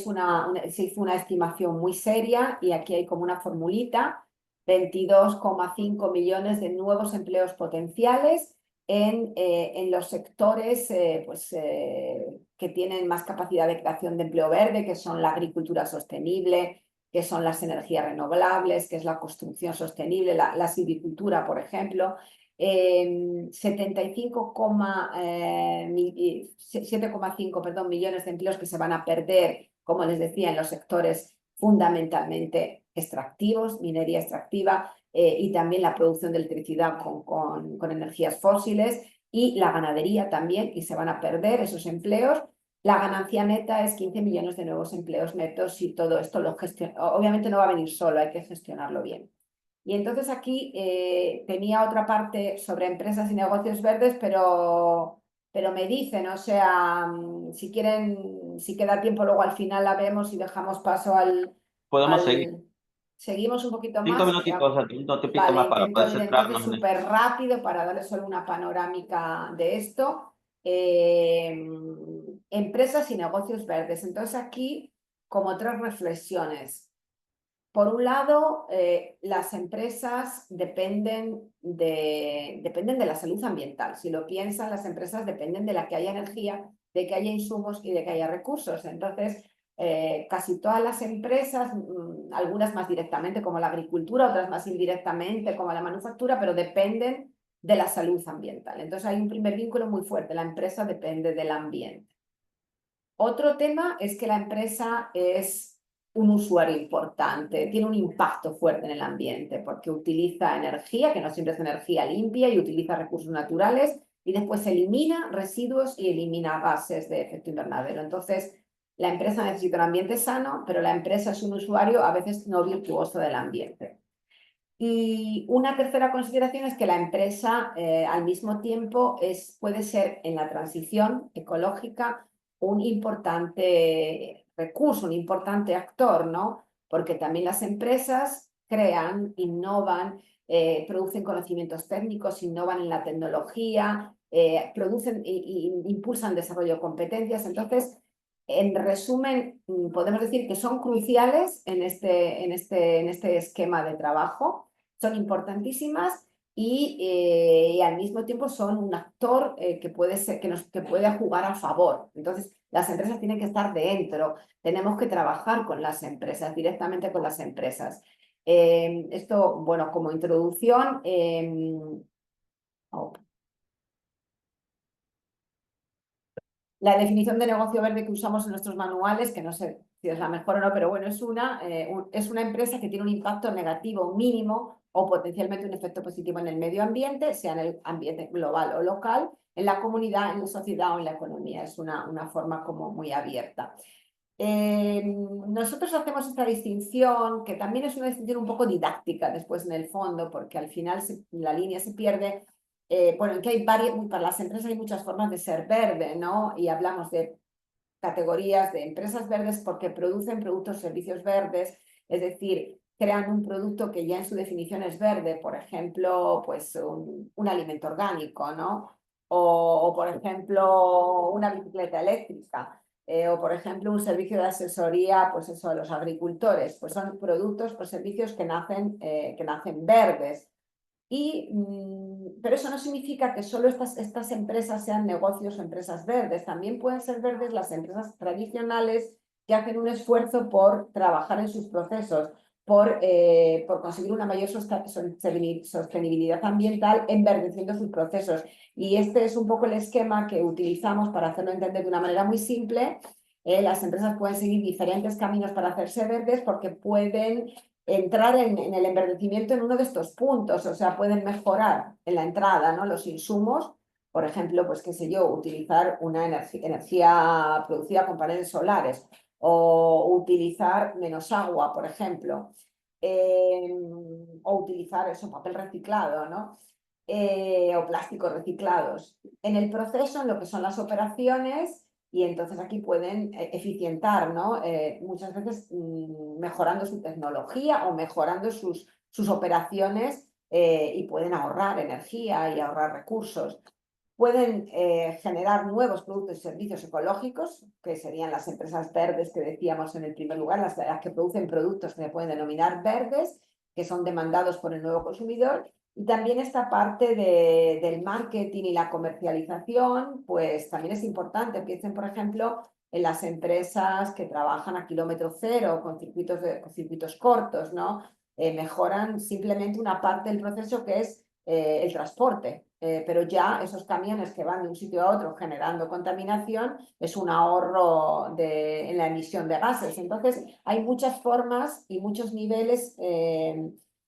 se hizo una estimación muy seria y aquí hay como una formulita, 22,5 millones de nuevos empleos potenciales en los sectores que tienen más capacidad de creación de empleo verde, que son la agricultura sostenible, que son las energías renovables, que es la construcción sostenible, la silvicultura, por ejemplo. 7,5 millones de empleos que se van a perder, como les decía, en los sectores fundamentalmente extractivos, minería extractiva, y también la producción de electricidad con energías fósiles, y la ganadería también, y se van a perder esos empleos. La ganancia neta es 15 millones de nuevos empleos netos y todo esto obviamente no va a venir solo, hay que gestionarlo bien. Y entonces aquí tenía otra parte sobre empresas y negocios verdes, pero me dicen, o sea, si quieren, si queda tiempo, luego al final la vemos y dejamos paso Podemos seguir. al... Seguimos un poquito 5 más. minutitos, un tiempito Vale, más para poder entonces centrarnos en esto. súper rápido para darle solo una panorámica de esto. Empresas y negocios verdes. Entonces aquí como tres reflexiones. Por un lado, las empresas dependen de la salud ambiental. Si lo piensan, las empresas dependen de la que haya energía, de que haya insumos y de que haya recursos. Entonces, casi todas las empresas, algunas más directamente como la agricultura, otras más indirectamente como la manufactura, pero dependen de la salud ambiental. Entonces hay un primer vínculo muy fuerte. La empresa depende del ambiente. Otro tema es que la empresa es un usuario importante, tiene un impacto fuerte en el ambiente porque utiliza energía, que no siempre es energía limpia, y utiliza recursos naturales y después elimina residuos y elimina gases de efecto invernadero. Entonces, la empresa necesita un ambiente sano, pero la empresa es un usuario a veces no virtuoso del ambiente. Y una tercera consideración es que la empresa al mismo tiempo puede ser en la transición ecológica un importante recurso, un importante actor, ¿no? Porque también las empresas crean, innovan, producen conocimientos técnicos, innovan en la tecnología, producen e impulsan desarrollo de competencias. Entonces, en resumen, podemos decir que son cruciales en este esquema de trabajo, son importantísimas y al mismo tiempo son un actor que puede jugar a favor. Entonces, las empresas tienen que estar dentro, tenemos que trabajar con las empresas, directamente con las empresas. Esto, bueno, como introducción... La definición de negocio verde que usamos en nuestros manuales, que no sé si es la mejor o no, pero bueno, es una empresa que tiene un impacto negativo mínimo o potencialmente un efecto positivo en el medio ambiente, sea en el ambiente global o local, en la comunidad, en la sociedad o en la economía. Es una forma como muy abierta. Nosotros hacemos esta distinción, que también es una distinción un poco didáctica después en el fondo, porque al final la línea se pierde. Bueno, que hay para las empresas hay muchas formas de ser verde, ¿no? Y hablamos de categorías de empresas verdes porque producen productos, servicios verdes, es decir, crean un producto que ya en su definición es verde, por ejemplo, pues un alimento orgánico, ¿no? O por ejemplo, una bicicleta eléctrica. O por ejemplo un servicio de asesoría, pues eso, a los agricultores, pues son productos o servicios que nacen verdes. Pero eso no significa que solo estas empresas sean negocios o empresas verdes. También pueden ser verdes las empresas tradicionales que hacen un esfuerzo por trabajar en sus procesos, por conseguir una mayor sostenibilidad ambiental, enverdeciendo sus procesos. Y este es un poco el esquema que utilizamos para hacerlo entender de una manera muy simple. Las empresas pueden seguir diferentes caminos para hacerse verdes porque pueden entrar en el enverdecimiento en uno de estos puntos, o sea, pueden mejorar en la entrada, ¿no? Los insumos, por ejemplo, pues qué sé yo, utilizar una energía producida con paneles solares o utilizar menos agua, por ejemplo, o utilizar eso, papel reciclado, ¿no? O plásticos reciclados. En el proceso, en lo que son las operaciones, y entonces aquí pueden eficientar, ¿no? Muchas veces mejorando su tecnología o mejorando sus operaciones y pueden ahorrar energía y ahorrar recursos. Pueden generar nuevos productos y servicios ecológicos, que serían las empresas verdes que decíamos en el primer lugar, las que producen productos que se pueden denominar verdes, que son demandados por el nuevo consumidor. Y también esta parte del marketing y la comercialización, pues también es importante. Piensen, por ejemplo, en las empresas que trabajan a kilómetro cero con circuitos cortos, ¿no? Mejoran simplemente una parte del proceso que es el transporte, pero ya esos camiones que van de un sitio a otro generando contaminación es un ahorro en la emisión de gases. Entonces, hay muchas formas y muchos niveles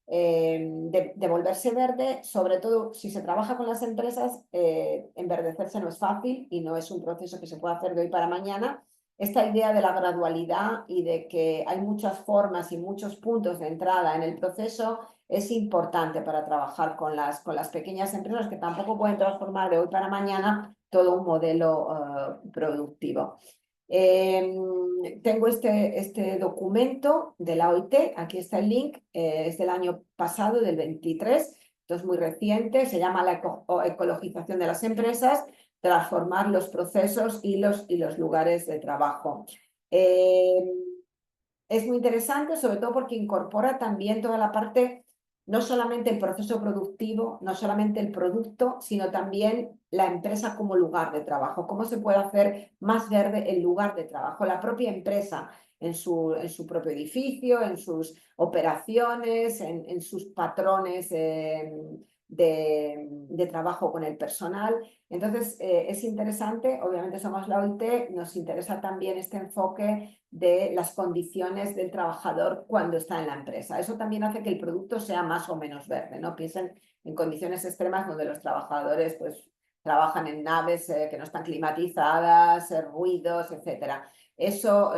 de volverse verde, sobre todo si se trabaja con las empresas, enverdecerse no es fácil y no es un proceso que se pueda hacer de hoy para mañana. Esta idea de la gradualidad y de que hay muchas formas y muchos puntos de entrada en el proceso es importante para trabajar con las pequeñas empresas que tampoco pueden transformar de hoy para mañana todo un modelo productivo. Tengo este documento de la OIT, aquí está el link, es del año pasado, del 23, esto es muy reciente, se llama la ecologización de las empresas, transformar los procesos y los lugares de trabajo. Es muy interesante, sobre todo porque incorpora también toda la parte, no solamente el proceso productivo, no solamente el producto, sino también la empresa como lugar de trabajo. Cómo se puede hacer más verde el lugar de trabajo, la propia empresa en su propio edificio, en sus operaciones, en sus patrones de trabajo con el personal. Entonces, es interesante, obviamente somos la OIT, nos interesa también este enfoque de las condiciones del trabajador cuando está en la empresa. Eso también hace que el producto sea más o menos verde, ¿no? Piensen en condiciones extremas donde los trabajadores pues, trabajan en naves que no están climatizadas, ruidos, etc. Eso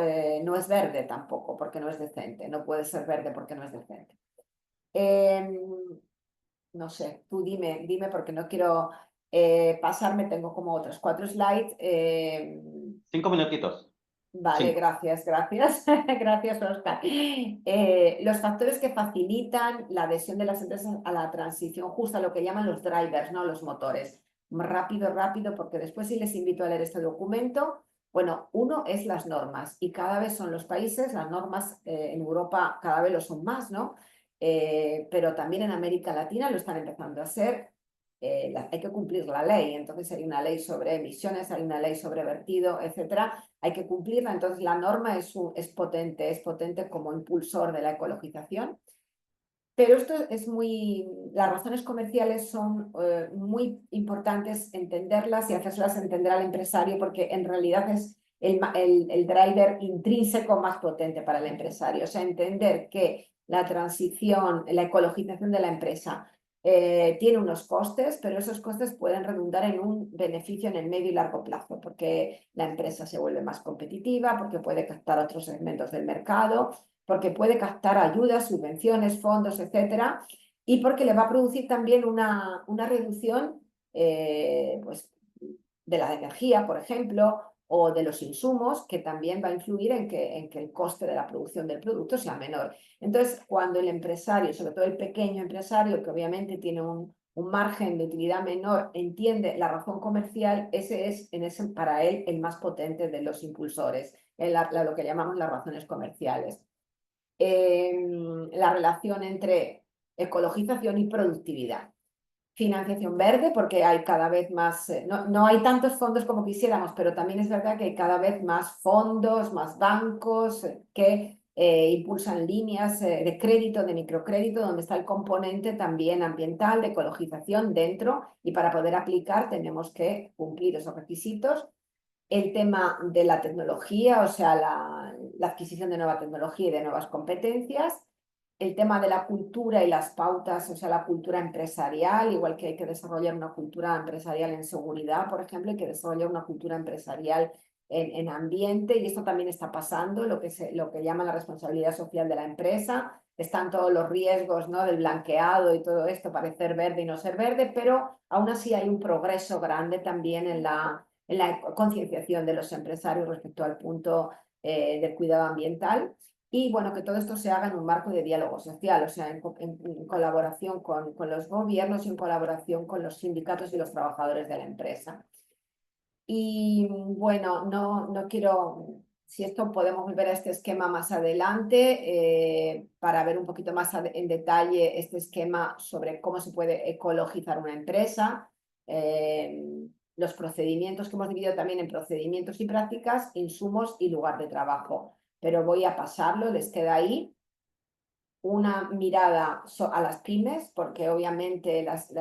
no es verde tampoco, porque no es decente. No puede ser verde porque no es decente. No sé, tú dime porque no quiero pasarme, tengo como otros 4 slides. 5 minutitos. Vale, 5. gracias. Gracias, Oscar. Los factores que facilitan la adhesión de las empresas a la transición justa, lo que llaman los drivers, ¿no? Los motores. Rápido, porque después sí les invito a leer este documento. Bueno, uno es las normas y cada vez son los países, las normas en Europa cada vez lo son más, ¿no? Pero también en América Latina lo están empezando a ser. Hay que cumplir la ley, entonces hay una ley sobre emisiones, hay una ley sobre vertido, etcétera, hay que cumplirla, entonces la norma es potente como impulsor de la ecologización. Pero esto es las razones comerciales son muy importantes entenderlas y hacerlas entender al empresario porque en realidad es el driver intrínseco más potente para el empresario. O sea, entender que la transición, la ecologización de la empresa tiene unos costes, pero esos costes pueden redundar en un beneficio en el medio y largo plazo porque la empresa se vuelve más competitiva, porque puede captar otros segmentos del mercado, porque puede captar ayudas, subvenciones, fondos, etcétera, y porque le va a producir también una reducción pues, de la energía, por ejemplo, o de los insumos, que también va a influir en que el coste de la producción del producto sea menor. Entonces, cuando el empresario, sobre todo el pequeño empresario, que obviamente tiene un margen de utilidad menor, entiende la razón comercial, ese es para él el más potente de los impulsores, lo que llamamos las razones comerciales. La relación entre ecologización y productividad. Financiación verde, porque hay cada vez más, no hay tantos fondos como quisiéramos, pero también es verdad que hay cada vez más fondos, más bancos que impulsan líneas de crédito, de microcrédito, donde está el componente también ambiental, de ecologización dentro, y para poder aplicar tenemos que cumplir esos requisitos. El tema de la tecnología, o sea, la adquisición de nueva tecnología y de nuevas competencias, el tema de la cultura y las pautas, o sea, la cultura empresarial, igual que hay que desarrollar una cultura empresarial en seguridad, por ejemplo, hay que desarrollar una cultura empresarial en ambiente, y esto también está pasando, lo que llama la responsabilidad social de la empresa. Están todos los riesgos, ¿no?, del blanqueado y todo esto, parecer verde y no ser verde, pero aún así hay un progreso grande también en la concienciación de los empresarios respecto al punto del cuidado ambiental. Y bueno, que todo esto se haga en un marco de diálogo social, o sea, en colaboración con los gobiernos y en colaboración con los sindicatos y los trabajadores de la empresa. Y bueno, no quiero, si esto podemos volver a este esquema más adelante para ver un poquito más en detalle este esquema sobre cómo se puede ecologizar una empresa, los procedimientos que hemos dividido también en procedimientos y prácticas, insumos y lugar de trabajo. Pero voy a pasarlo, les queda ahí una mirada a las pymes, porque obviamente las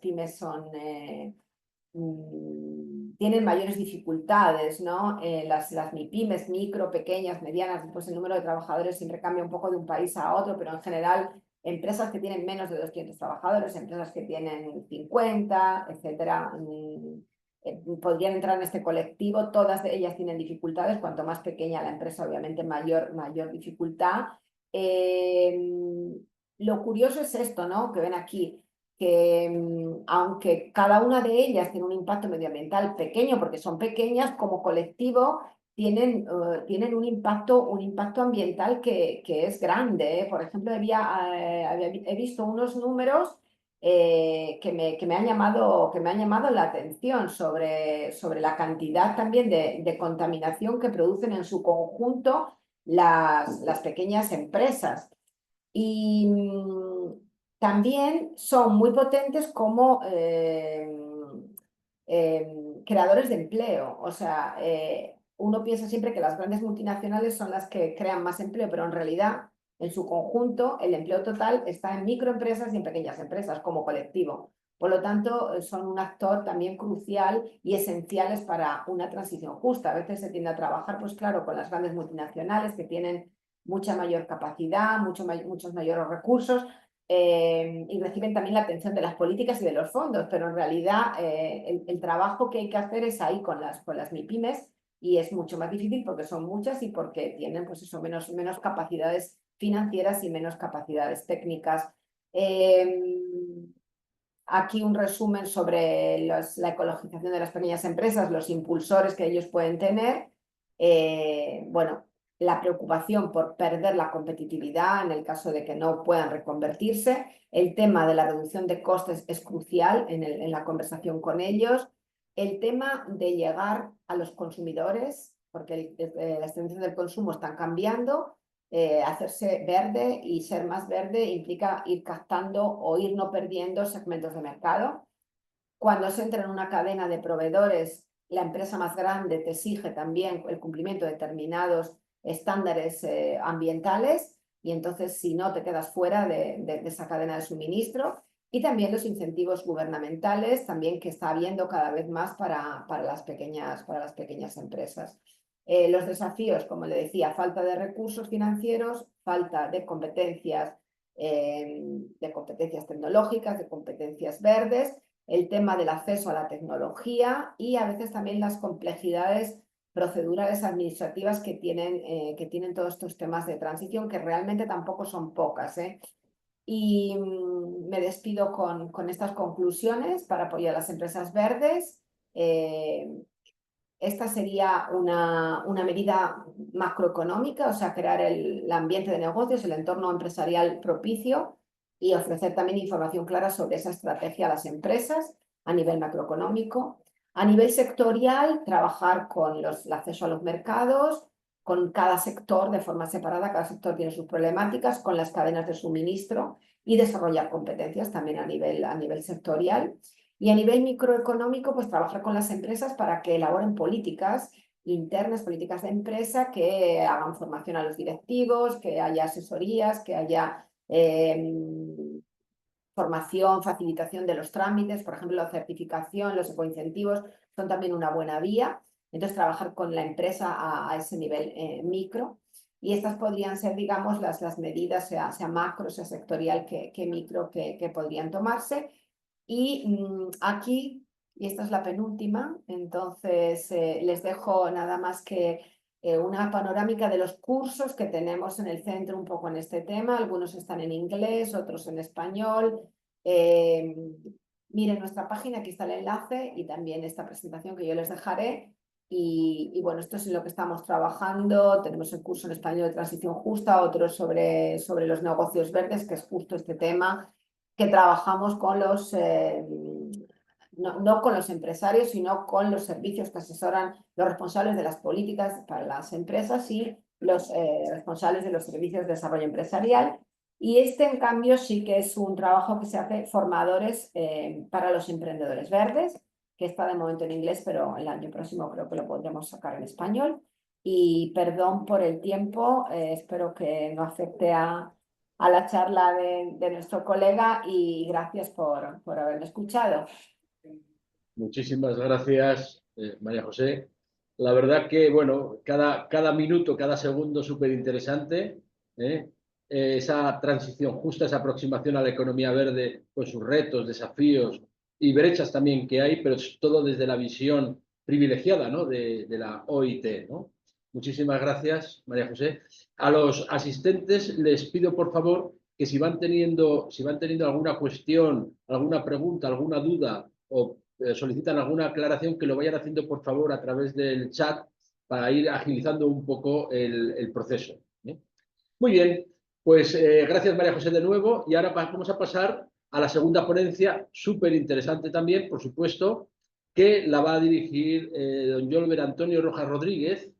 pymes son... tienen mayores dificultades, ¿no? Las MIPYMES, micro, pequeñas, medianas, pues el número de trabajadores siempre cambia un poco de un país a otro, pero en general empresas que tienen menos de 200 trabajadores, empresas que tienen 50, etcétera, podrían entrar en este colectivo. Todas de ellas tienen dificultades, cuanto más pequeña la empresa, obviamente mayor dificultad. Lo curioso es esto, ¿no? Que ven aquí, que aunque cada una de ellas tiene un impacto medioambiental pequeño, porque son pequeñas, como colectivo tienen un impacto ambiental que es grande, ¿eh? Por ejemplo, he visto unos números que me han llamado la atención sobre la cantidad también de contaminación que producen en su conjunto las pequeñas empresas. Y también son muy potentes como creadores de empleo. O sea, uno piensa siempre que las grandes multinacionales son las que crean más empleo, pero en realidad, en su conjunto, el empleo total está en microempresas y en pequeñas empresas como colectivo. Por lo tanto, son un actor también crucial y esenciales para una transición justa. A veces se tiende a trabajar, pues claro, con las grandes multinacionales que tienen mucha mayor capacidad, muchos mayores recursos y reciben también la atención de las políticas y de los fondos, pero en realidad el trabajo que hay que hacer es ahí con las MIPYMES y es mucho más difícil porque son muchas y porque tienen pues eso, menos capacidades financieras y menos capacidades técnicas. Aquí un resumen sobre la ecologización de las pequeñas empresas, los impulsores que ellos pueden tener. Bueno, la preocupación por perder la competitividad en el caso de que no puedan reconvertirse. El tema de la reducción de costes es crucial en la conversación con ellos. El tema de llegar a los consumidores, porque las tendencias del consumo están cambiando. Hacerse verde y ser más verde implica ir captando o ir no perdiendo segmentos de mercado. Cuando se entra en una cadena de proveedores, la empresa más grande te exige también el cumplimiento de determinados estándares ambientales y entonces si no te quedas fuera de esa cadena de suministro. Y también los incentivos gubernamentales, también que está habiendo cada vez más para las pequeñas empresas. Los desafíos, como le decía, falta de recursos financieros, falta de competencias tecnológicas, de competencias verdes, el tema del acceso a la tecnología y a veces también las complejidades procedurales administrativas que tienen todos estos temas de transición, que realmente tampoco son pocas, ¿eh? Y me despido con estas conclusiones para apoyar a las empresas verdes. Esta sería una medida macroeconómica, o sea, crear el ambiente de negocios, el entorno empresarial propicio y ofrecer también información clara sobre esa estrategia a las empresas a nivel macroeconómico. A nivel sectorial, trabajar con el acceso a los mercados, con cada sector de forma separada, cada sector tiene sus problemáticas, con las cadenas de suministro y desarrollar competencias también a nivel sectorial. Y a nivel microeconómico, pues trabajar con las empresas para que elaboren políticas internas, políticas de empresa, que hagan formación a los directivos, que haya asesorías, que haya formación, facilitación de los trámites, por ejemplo, la certificación, los ecoincentivos son también una buena vía. Entonces, trabajar con la empresa a ese nivel micro. Y estas podrían ser, digamos, las medidas, sea macro, sea sectorial, que micro, que podrían tomarse. Y aquí, y esta es la penúltima, entonces les dejo nada más que una panorámica de los cursos que tenemos en el centro un poco en este tema. Algunos están en inglés, otros en español. Miren nuestra página, aquí está el enlace y también esta presentación que yo les dejaré. Y bueno, esto es en lo que estamos trabajando. Tenemos el curso en español de transición justa, otro sobre los negocios verdes, que es justo este tema que trabajamos con los, no con los empresarios, sino con los servicios que asesoran los responsables de las políticas para las empresas y los responsables de los servicios de desarrollo empresarial. Y este, en cambio, sí que es un trabajo que se hace formadores para los emprendedores verdes, que está de momento en inglés, pero el año próximo creo que lo podremos sacar en español. Y perdón por el tiempo, espero que no afecte a la charla de nuestro colega y gracias por haberme escuchado. Muchísimas gracias, María José. La verdad que, bueno, cada minuto, cada segundo súper interesante. Esa transición justa, esa aproximación a la economía verde, con sus retos, desafíos y brechas también que hay, pero todo desde la visión privilegiada, ¿no?, de la OIT, ¿no? Muchísimas gracias, María José. A los asistentes les pido, por favor, que si van teniendo alguna cuestión, alguna pregunta, alguna duda o solicitan alguna aclaración, que lo vayan haciendo, por favor, a través del chat para ir agilizando un poco el proceso. Muy bien, pues gracias, María José, de nuevo. Y ahora vamos a pasar a la segunda ponencia, súper interesante también, por supuesto, que la va a dirigir don Yolver Antonio Rojas Rodríguez.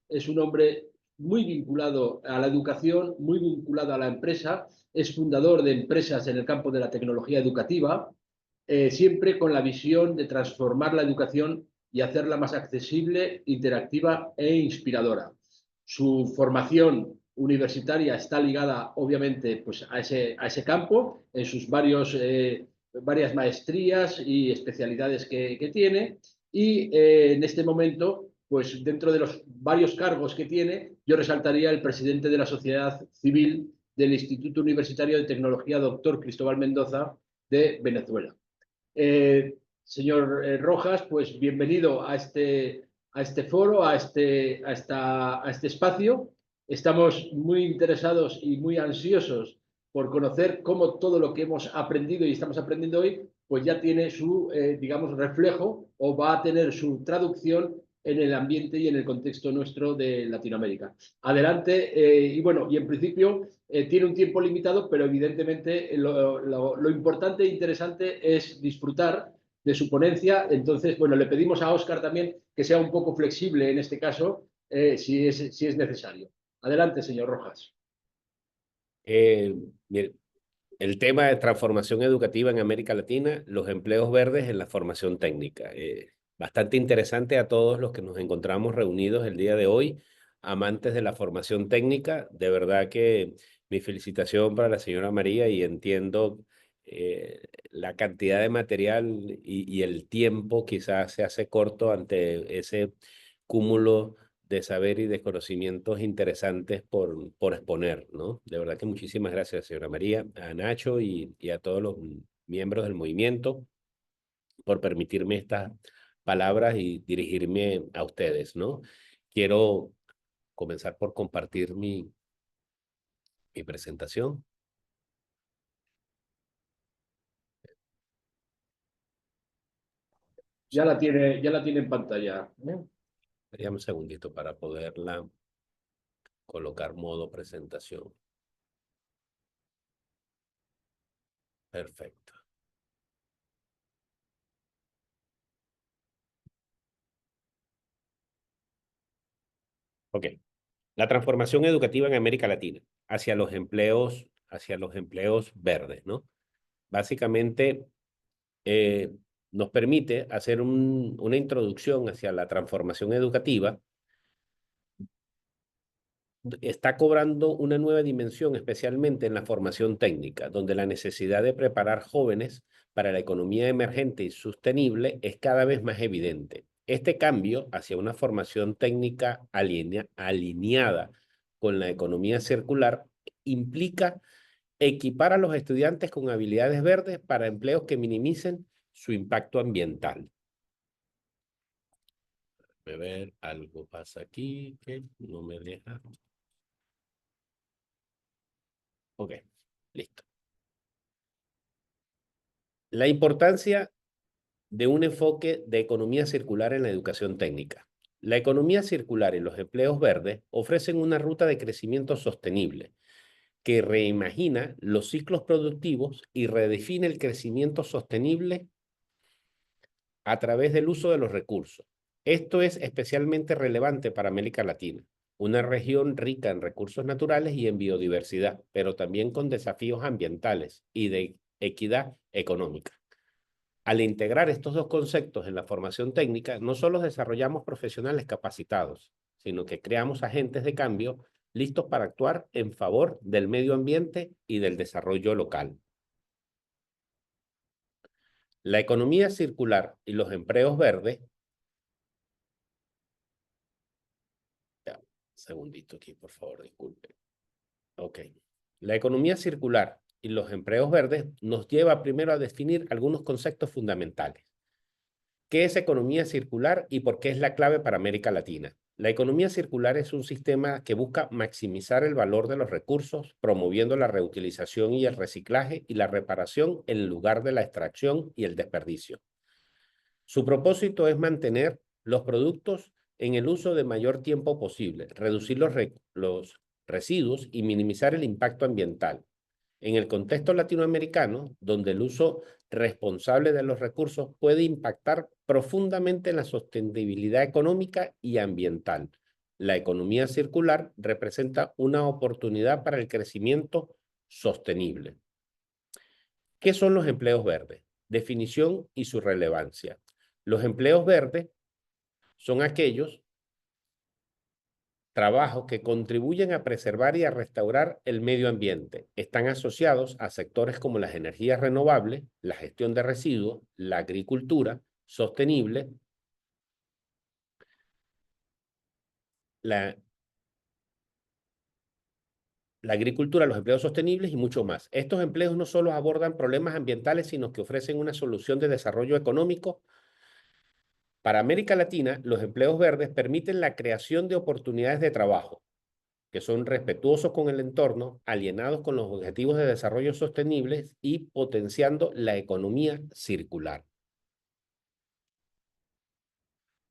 Es un hombre muy vinculado a la educación, muy vinculado a la empresa, es fundador de empresas en el campo de la tecnología educativa, siempre con la visión de transformar la educación y hacerla más accesible, interactiva e inspiradora. Su formación universitaria está ligada, obviamente, pues a ese campo, en sus varias maestrías y especialidades que tiene. Y en este momento, pues dentro de los varios cargos que tiene, yo resaltaría el presidente de la Sociedad Civil del Instituto Universitario de Tecnología, doctor Cristóbal Mendoza, de Venezuela. Señor Rojas, pues bienvenido a este foro, a este espacio. Estamos muy interesados y muy ansiosos por conocer cómo todo lo que hemos aprendido y estamos aprendiendo hoy, pues ya tiene su, digamos, reflejo o va a tener su traducción en el ambiente y en el contexto nuestro de Latinoamérica. Adelante, y bueno, y en principio tiene un tiempo limitado, pero evidentemente lo importante e interesante es disfrutar de su ponencia. Entonces, bueno, le pedimos a Óscar también que sea un poco flexible en este caso, si es necesario. Adelante, señor Rojas. Mire, el tema de transformación educativa en América Latina, los empleos verdes en la formación técnica. Bastante interesante a todos los que nos encontramos reunidos el día de hoy, amantes de la formación técnica. De verdad que mi felicitación para la señora María, y entiendo la cantidad de material y el tiempo quizás se hace corto ante ese cúmulo de saber y de conocimientos interesantes por exponer, ¿no? De verdad que muchísimas gracias, señora María, a Nacho y a todos los miembros del movimiento por permitirme estas palabras y dirigirme a ustedes, ¿no? Quiero comenzar por compartir mi presentación. Ya la tiene en pantalla. Dame un segundito para poderla colocar modo presentación. Perfecto. Ok. La transformación educativa en América Latina hacia los empleos verdes, ¿no? Básicamente nos permite hacer una introducción hacia la transformación educativa. Está cobrando una nueva dimensión, especialmente en la formación técnica, donde la necesidad de preparar jóvenes para la economía emergente y sostenible es cada vez más evidente. Este cambio hacia una formación técnica alineada con la economía circular implica equipar a los estudiantes con habilidades verdes para empleos que minimicen su impacto ambiental. A ver, algo pasa aquí que no me deja. Ok, listo. La importancia de un enfoque de economía circular en la educación técnica. La economía circular y los empleos verdes ofrecen una ruta de crecimiento sostenible que reimagina los ciclos productivos y redefine el crecimiento sostenible a través del uso de los recursos. Esto es especialmente relevante para América Latina, una región rica en recursos naturales y en biodiversidad, pero también con desafíos ambientales y de equidad económica. Al integrar estos dos conceptos en la formación técnica, no solo desarrollamos profesionales capacitados, sino que creamos agentes de cambio listos para actuar en favor del medio ambiente y del desarrollo local. La economía circular y los empleos verdes. Ya, un segundito aquí, por favor, disculpe. Ok. La economía circular y los empleos verdes nos lleva primero a definir algunos conceptos fundamentales. ¿Qué es economía circular y por qué es la clave para América Latina? La economía circular es un sistema que busca maximizar el valor de los recursos, promoviendo la reutilización y el reciclaje y la reparación en lugar de la extracción y el desperdicio. Su propósito es mantener los productos en el uso de mayor tiempo posible, reducir los residuos y minimizar el impacto ambiental. En el contexto latinoamericano, donde el uso responsable de los recursos puede impactar profundamente en la sostenibilidad económica y ambiental, la economía circular representa una oportunidad para el crecimiento sostenible. ¿Qué son los empleos verdes? Definición y su relevancia. Los empleos verdes son aquellos trabajos que contribuyen a preservar y a restaurar el medio ambiente. Están asociados a sectores como las energías renovables, la gestión de residuos, la agricultura sostenible, la agricultura, los empleos sostenibles y mucho más. Estos empleos no solo abordan problemas ambientales, sino que ofrecen una solución de desarrollo económico. Para América Latina, los empleos verdes permiten la creación de oportunidades de trabajo que son respetuosos con el entorno, alienados con los objetivos de desarrollo sostenibles y potenciando la economía circular.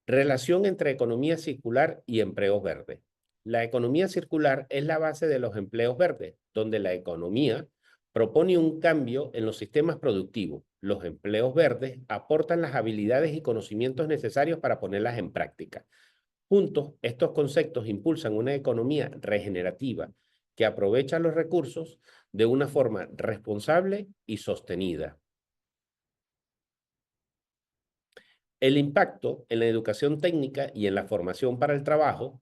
Relación entre economía circular y empleos verdes. La economía circular es la base de los empleos verdes, donde la economía propone un cambio en los sistemas productivos. Los empleos verdes aportan las habilidades y conocimientos necesarios para ponerlas en práctica. Juntos, estos conceptos impulsan una economía regenerativa que aprovecha los recursos de una forma responsable y sostenida. El impacto en la educación técnica y en la formación para el trabajo.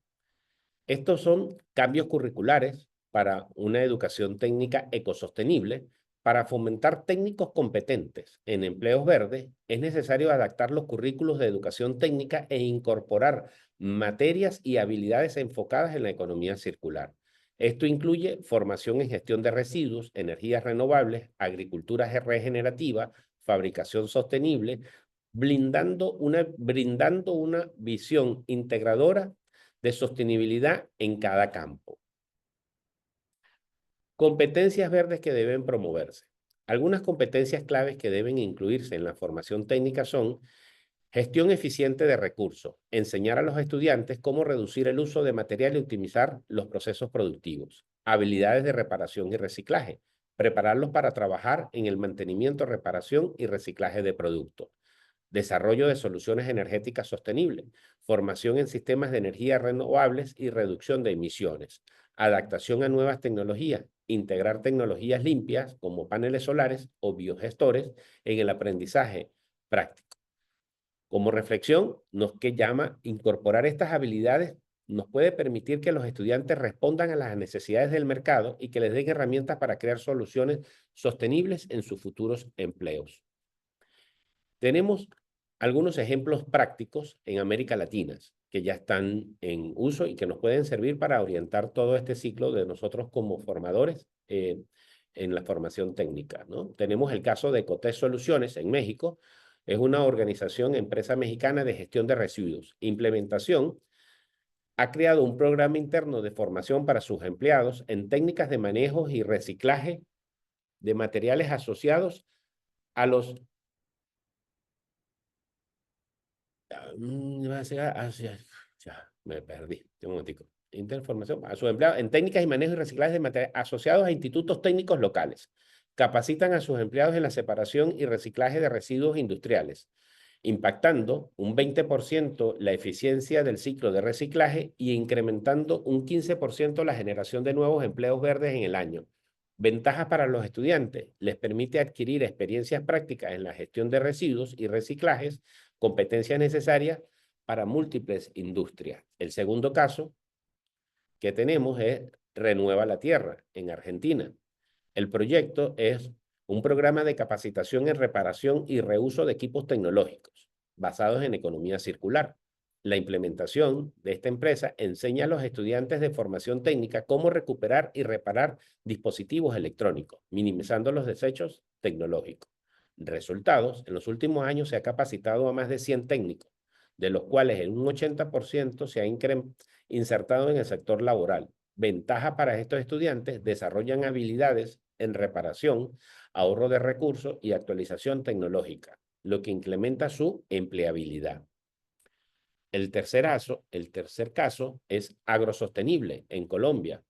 Estos son cambios curriculares para una educación técnica ecosostenible. Para fomentar técnicos competentes en empleos verdes, es necesario adaptar los currículos de educación técnica e incorporar materias y habilidades enfocadas en la economía circular. Esto incluye formación en gestión de residuos, energías renovables, agricultura regenerativa, fabricación sostenible, brindando una visión integradora de sostenibilidad en cada campo. Competencias verdes que deben promoverse. Algunas competencias claves que deben incluirse en la formación técnica son gestión eficiente de recursos, enseñar a los estudiantes cómo reducir el uso de material y optimizar los procesos productivos, habilidades de reparación y reciclaje, prepararlos para trabajar en el mantenimiento, reparación y reciclaje de productos. Desarrollo de soluciones energéticas sostenibles, formación en sistemas de energía renovables y reducción de emisiones, adaptación a nuevas tecnologías, integrar tecnologías limpias como paneles solares o biogestores en el aprendizaje práctico. Como reflexión, que llama incorporar estas habilidades nos puede permitir que los estudiantes respondan a las necesidades del mercado y que les den herramientas para crear soluciones sostenibles en sus futuros empleos. Tenemos algunos ejemplos prácticos en América Latina que ya están en uso y que nos pueden servir para orientar todo este ciclo de nosotros como formadores en la formación técnica, ¿no? Tenemos el caso de Cotés Soluciones en México. Es una organización, empresa mexicana de gestión de residuos. Implementación ha creado un programa interno de formación para sus empleados en técnicas de manejo y reciclaje de materiales asociados a los Ya, me perdí. Un momentico. Interformación a sus empleados en técnicas y manejo y reciclaje de materiales asociados a institutos técnicos locales. Capacitan a sus empleados en la separación y reciclaje de residuos industriales, impactando un 20% la eficiencia del ciclo de reciclaje y incrementando un 15% la generación de nuevos empleos verdes en el año. Ventajas para los estudiantes. Les permite adquirir experiencias prácticas en la gestión de residuos y reciclajes, competencias necesarias para múltiples industrias. El segundo caso que tenemos es Renueva la Tierra, en Argentina. El proyecto es un programa de capacitación en reparación y reuso de equipos tecnológicos, basados en economía circular. La implementación de esta empresa enseña a los estudiantes de formación técnica cómo recuperar y reparar dispositivos electrónicos, minimizando los desechos tecnológicos. Resultados: en los últimos años se ha capacitado a más de 100 técnicos, de los cuales en un 80% se ha insertado en el sector laboral. Ventaja para estos estudiantes: desarrollan habilidades en reparación, ahorro de recursos y actualización tecnológica, lo que incrementa su empleabilidad. El tercer caso es Agrosostenible, en Colombia,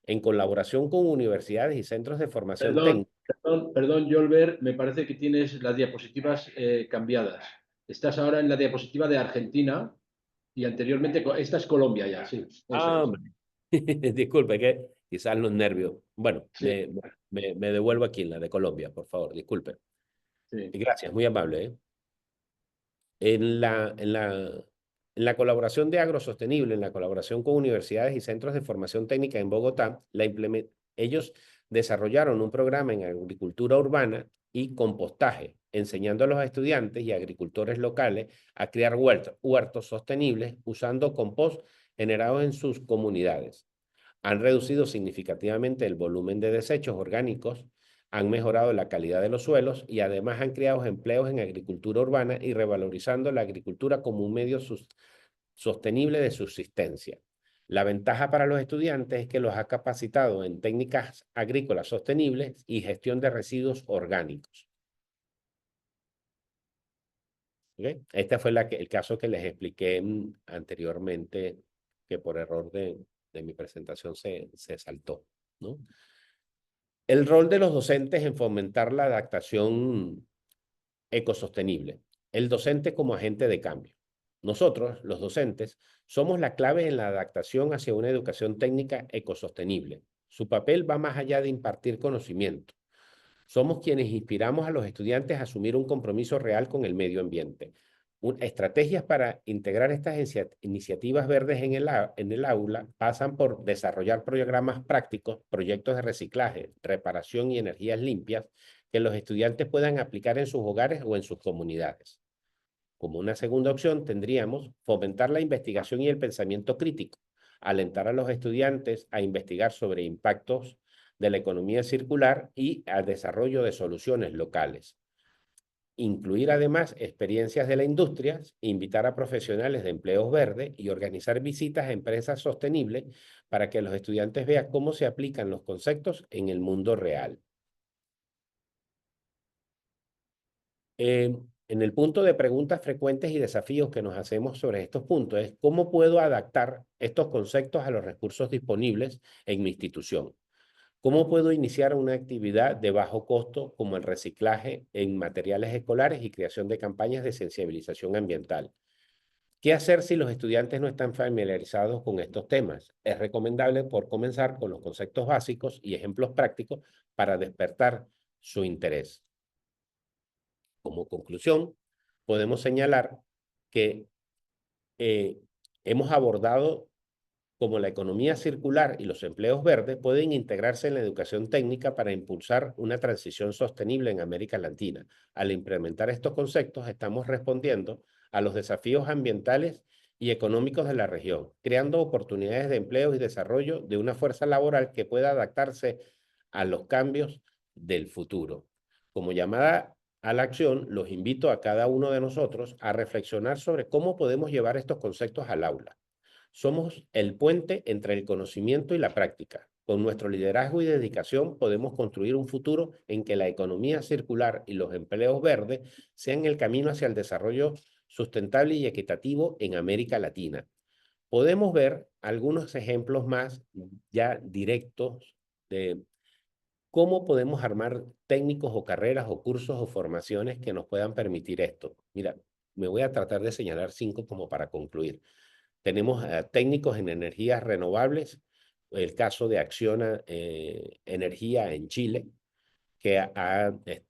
en colaboración con universidades y centros de formación técnica. Perdón, Yolver, me parece que tienes las diapositivas cambiadas. Estás ahora en la diapositiva de Argentina y anteriormente, esta es Colombia ya, sí. Disculpe, que quizás los nervios. Bueno, Sí. me devuelvo aquí en la de Colombia, por favor, disculpe. Sí. Gracias, muy amable. En la colaboración de Agrosostenible, en la colaboración con universidades y centros de formación técnica en Bogotá, ellos desarrollaron un programa en agricultura urbana y compostaje, enseñando a los estudiantes y agricultores locales a crear huertos sostenibles usando compost generados en sus comunidades. Han reducido significativamente el volumen de desechos orgánicos, han mejorado la calidad de los suelos y además han creado empleos en agricultura urbana y revalorizando la agricultura como un medio sostenible de subsistencia. La ventaja para los estudiantes es que los ha capacitado en técnicas agrícolas sostenibles y gestión de residuos orgánicos. ¿Okay? Este fue el caso que les expliqué anteriormente, que por error de mi presentación se saltó, ¿no? El rol de los docentes en fomentar la adaptación ecosostenible. El docente como agente de cambio. Nosotros, los docentes, somos la clave en la adaptación hacia una educación técnica ecosostenible. Su papel va más allá de impartir conocimiento. Somos quienes inspiramos a los estudiantes a asumir un compromiso real con el medio ambiente. Estrategias para integrar estas iniciativas verdes en el aula pasan por desarrollar programas prácticos, proyectos de reciclaje, reparación y energías limpias que los estudiantes puedan aplicar en sus hogares o en sus comunidades. Como una segunda opción tendríamos fomentar la investigación y el pensamiento crítico, alentar a los estudiantes a investigar sobre impactos de la economía circular y al desarrollo de soluciones locales. Incluir además experiencias de la industria, invitar a profesionales de empleos verdes y organizar visitas a empresas sostenibles para que los estudiantes vean cómo se aplican los conceptos en el mundo real. En el punto de preguntas frecuentes y desafíos que nos hacemos sobre estos puntos es cómo puedo adaptar estos conceptos a los recursos disponibles en mi institución. ¿Cómo puedo iniciar una actividad de bajo costo como el reciclaje en materiales escolares y creación de campañas de sensibilización ambiental? ¿Qué hacer si los estudiantes no están familiarizados con estos temas? Es recomendable por comenzar con los conceptos básicos y ejemplos prácticos para despertar su interés. Como conclusión, podemos señalar que hemos abordado cómo la economía circular y los empleos verdes pueden integrarse en la educación técnica para impulsar una transición sostenible en América Latina. Al implementar estos conceptos, estamos respondiendo a los desafíos ambientales y económicos de la región, creando oportunidades de empleo y desarrollo de una fuerza laboral que pueda adaptarse a los cambios del futuro. Como llamada a la acción, los invito a cada uno de nosotros a reflexionar sobre cómo podemos llevar estos conceptos al aula. Somos el puente entre el conocimiento y la práctica. Con nuestro liderazgo y dedicación podemos construir un futuro en que la economía circular y los empleos verdes sean el camino hacia el desarrollo sustentable y equitativo en América Latina. podemos ver algunos ejemplos más ya directos de cómo podemos armar técnicos o carreras o cursos o formaciones que nos puedan permitir esto. Mira, me voy a tratar de señalar 5 como para concluir. Tenemos técnicos en energías renovables, el caso de Acciona Energía en Chile, que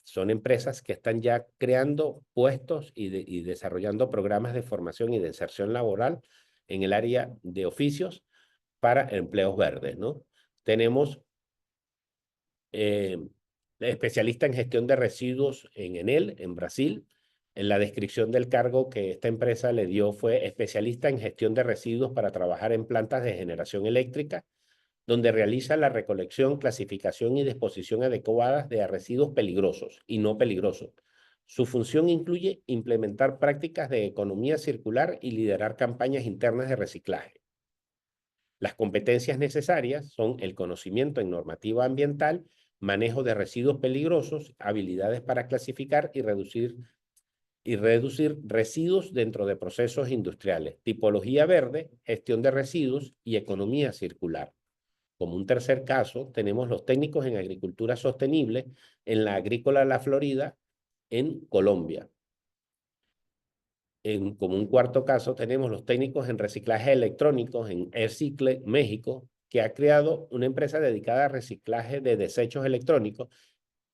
son empresas que están ya creando puestos y desarrollando programas de formación y de inserción laboral en el área de oficios para empleos verdes, ¿no? Tenemos especialista en gestión de residuos en Enel, en Brasil. En la descripción del cargo que esta empresa le dio fue especialista en gestión de residuos para trabajar en plantas de generación eléctrica, donde realiza la recolección, clasificación y disposición adecuadas de residuos peligrosos y no peligrosos. Su función incluye implementar prácticas de economía circular y liderar campañas internas de reciclaje. Las competencias necesarias son el conocimiento en normativa ambiental, manejo de residuos peligrosos, habilidades para clasificar y reducir residuos dentro de procesos industriales, tipología verde, gestión de residuos y economía circular. Como un tercer caso, tenemos los técnicos en agricultura sostenible en la Agrícola La Florida, en Colombia. Como un cuarto caso, tenemos los técnicos en reciclaje electrónico en Ercicle, México, que ha creado una empresa dedicada a reciclaje de desechos electrónicos,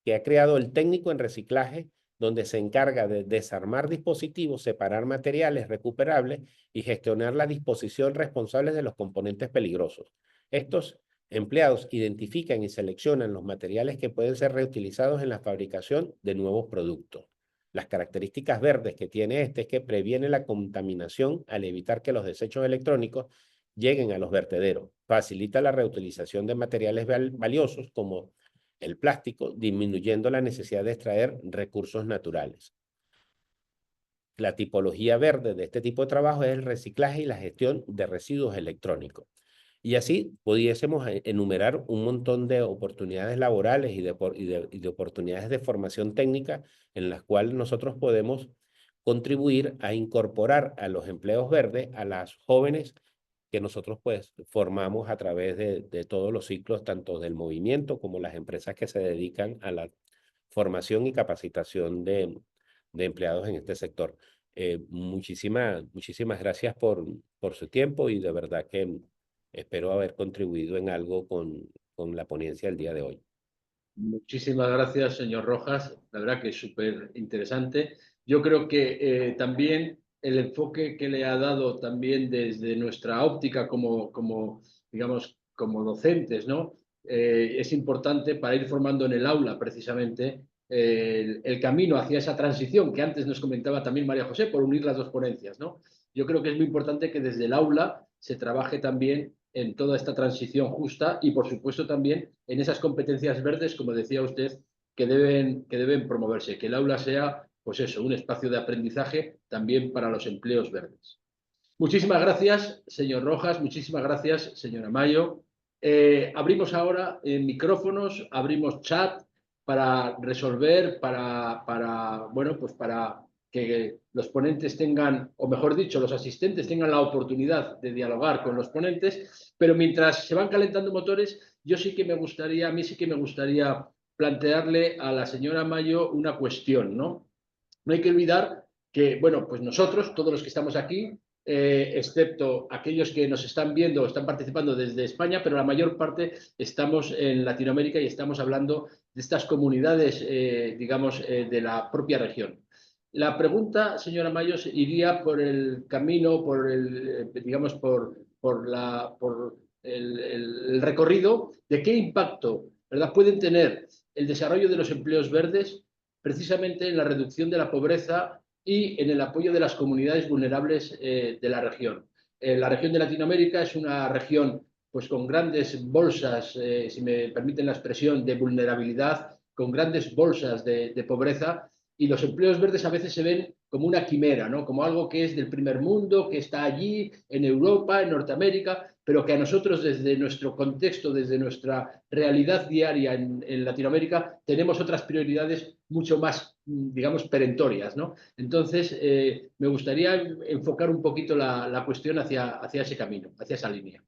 que ha creado el técnico en reciclaje, donde se encarga de desarmar dispositivos, separar materiales recuperables y gestionar la disposición responsable de los componentes peligrosos. Estos empleados identifican y seleccionan los materiales que pueden ser reutilizados en la fabricación de nuevos productos. Las características verdes que tiene este es que previene la contaminación al evitar que los desechos electrónicos lleguen a los vertederos. Facilita la reutilización de materiales valiosos como el plástico, disminuyendo la necesidad de extraer recursos naturales. La tipología verde de este tipo de trabajo es el reciclaje y la gestión de residuos electrónicos. Y así pudiésemos enumerar un montón de oportunidades laborales y de oportunidades de formación técnica en las cuales nosotros podemos contribuir a incorporar a los empleos verdes a las jóvenes que nosotros pues formamos a través de todos los ciclos, tanto del movimiento como las empresas que se dedican a la formación y capacitación de empleados en este sector. Muchísimas gracias por su tiempo y de verdad que espero haber contribuido en algo con la ponencia del día de hoy. Muchísimas gracias, señor Rojas. La verdad que es súper interesante. Yo creo que también el enfoque que le ha dado también desde nuestra óptica digamos, como docentes, ¿no? Es importante para ir formando en el aula precisamente el camino hacia esa transición que antes nos comentaba también María José, por unir las dos ponencias, ¿no? Yo creo que es muy importante que desde el aula se trabaje también en toda esta transición justa y, por supuesto, también en esas competencias verdes, como decía usted, que deben promoverse, que el aula sea, pues eso, un espacio de aprendizaje también para los empleos verdes. Muchísimas gracias, señor Rojas, muchísimas gracias, señora Mayo. Abrimos ahora micrófonos, abrimos chat para resolver, bueno, pues para que los ponentes tengan, o mejor dicho, los asistentes tengan la oportunidad de dialogar con los ponentes, pero mientras se van calentando motores, a mí sí que me gustaría plantearle a la señora Mayo una cuestión, ¿no? No hay que olvidar que, bueno, pues nosotros, todos los que estamos aquí, excepto aquellos que nos están viendo o están participando desde España, pero la mayor parte estamos en Latinoamérica y estamos hablando de estas comunidades, digamos, de la propia región. La pregunta, señora Mayos, iría por el camino, digamos, por el recorrido de qué impacto, ¿verdad?, pueden tener el desarrollo de los empleos verdes precisamente en la reducción de la pobreza y en el apoyo de las comunidades vulnerables de la región. La región de Latinoamérica es una región pues, con grandes bolsas, si me permiten la expresión, de vulnerabilidad, con grandes bolsas de pobreza, y los empleos verdes a veces se ven como una quimera, ¿no? Como algo que es del primer mundo, que está allí, en Europa, en Norteamérica, pero que a nosotros desde nuestro contexto, desde nuestra realidad diaria en Latinoamérica, tenemos otras prioridades mucho más, digamos, perentorias, ¿no? Entonces, me gustaría enfocar un poquito la cuestión hacia ese camino, hacia esa línea.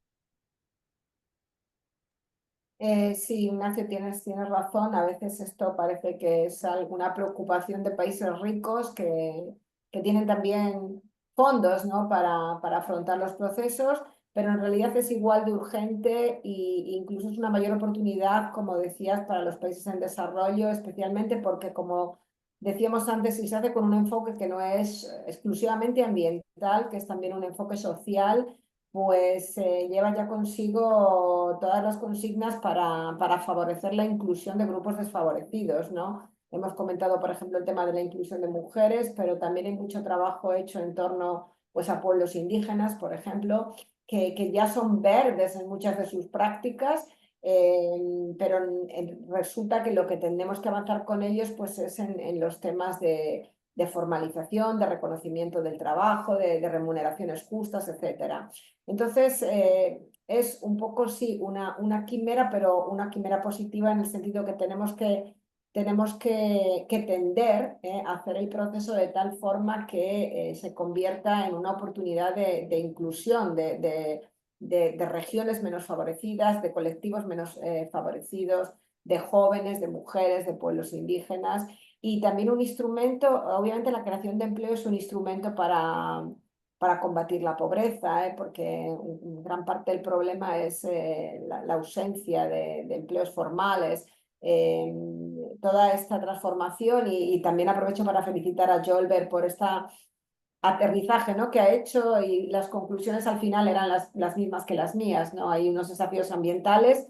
Sí, Ignacio, tienes razón. A veces esto parece que es alguna preocupación de países ricos que tienen también fondos, ¿no? para afrontar los procesos, pero en realidad es igual de urgente e incluso es una mayor oportunidad, como decías, para los países en desarrollo, especialmente porque, como decíamos antes, si se hace con un enfoque que no es exclusivamente ambiental, que es también un enfoque social, pues lleva ya consigo todas las consignas para favorecer la inclusión de grupos desfavorecidos, ¿no? Hemos comentado, por ejemplo, el tema de la inclusión de mujeres, pero también hay mucho trabajo hecho en torno, pues, a pueblos indígenas, por ejemplo, que ya son verdes en muchas de sus prácticas, pero resulta que lo que tenemos que avanzar con ellos, pues, es en los temas de formalización, de reconocimiento del trabajo, de remuneraciones justas, etcétera. Entonces, es un poco, sí, una quimera, pero una quimera positiva en el sentido que tenemos que tender a hacer el proceso de tal forma que se convierta en una oportunidad de inclusión de regiones menos favorecidas, de colectivos menos favorecidos, de jóvenes, de mujeres, de pueblos indígenas, y también un instrumento. Obviamente la creación de empleo es un instrumento para combatir la pobreza, porque gran parte del problema es la ausencia de empleos formales. Toda esta transformación, y también aprovecho para felicitar a Jolber por este aterrizaje, ¿no?, que ha hecho, y las conclusiones al final eran las mismas que las mías, ¿no? Hay unos desafíos ambientales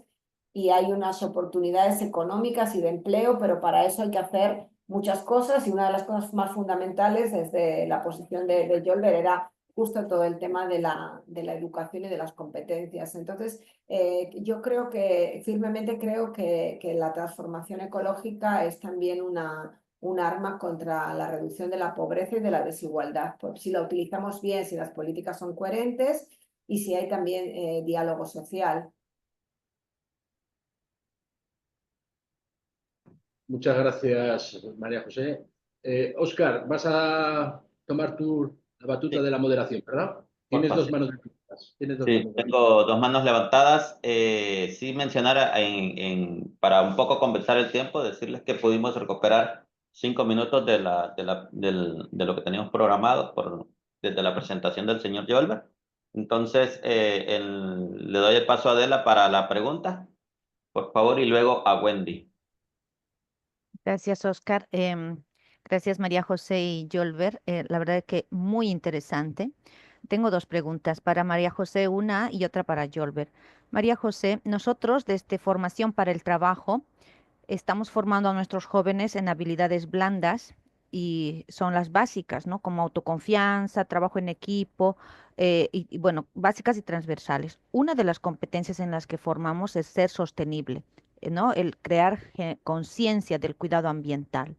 y hay unas oportunidades económicas y de empleo, pero para eso hay que hacer muchas cosas, y una de las cosas más fundamentales desde la posición de Jolber era justo todo el tema de la educación y de las competencias. Entonces, yo creo firmemente creo que la transformación ecológica es también un arma contra la reducción de la pobreza y de la desigualdad, si la utilizamos bien, si las políticas son coherentes y si hay también diálogo social. Muchas gracias, María José. Óscar, vas a tomar la batuta de la moderación, ¿verdad? Tienes Porfa, dos sí. manos levantadas. Sí, tengo dos manos levantadas. Sí, mencionar para un poco conversar el tiempo, decirles que pudimos recuperar 5 minutos de lo que teníamos programado desde la presentación del señor Jolber. Entonces, le doy el paso a Adela para la pregunta, por favor, y luego a Wendy. Gracias, Oscar. Gracias, María José y Jolber. La verdad es que muy interesante. Tengo dos preguntas para María José, una y otra para Jolber. María José, nosotros desde Formación para el Trabajo estamos formando a nuestros jóvenes en habilidades blandas y son las básicas, ¿no? Como autoconfianza, trabajo en equipo, bueno, básicas y transversales. Una de las competencias en las que formamos es ser sostenible, ¿no? El crear conciencia del cuidado ambiental.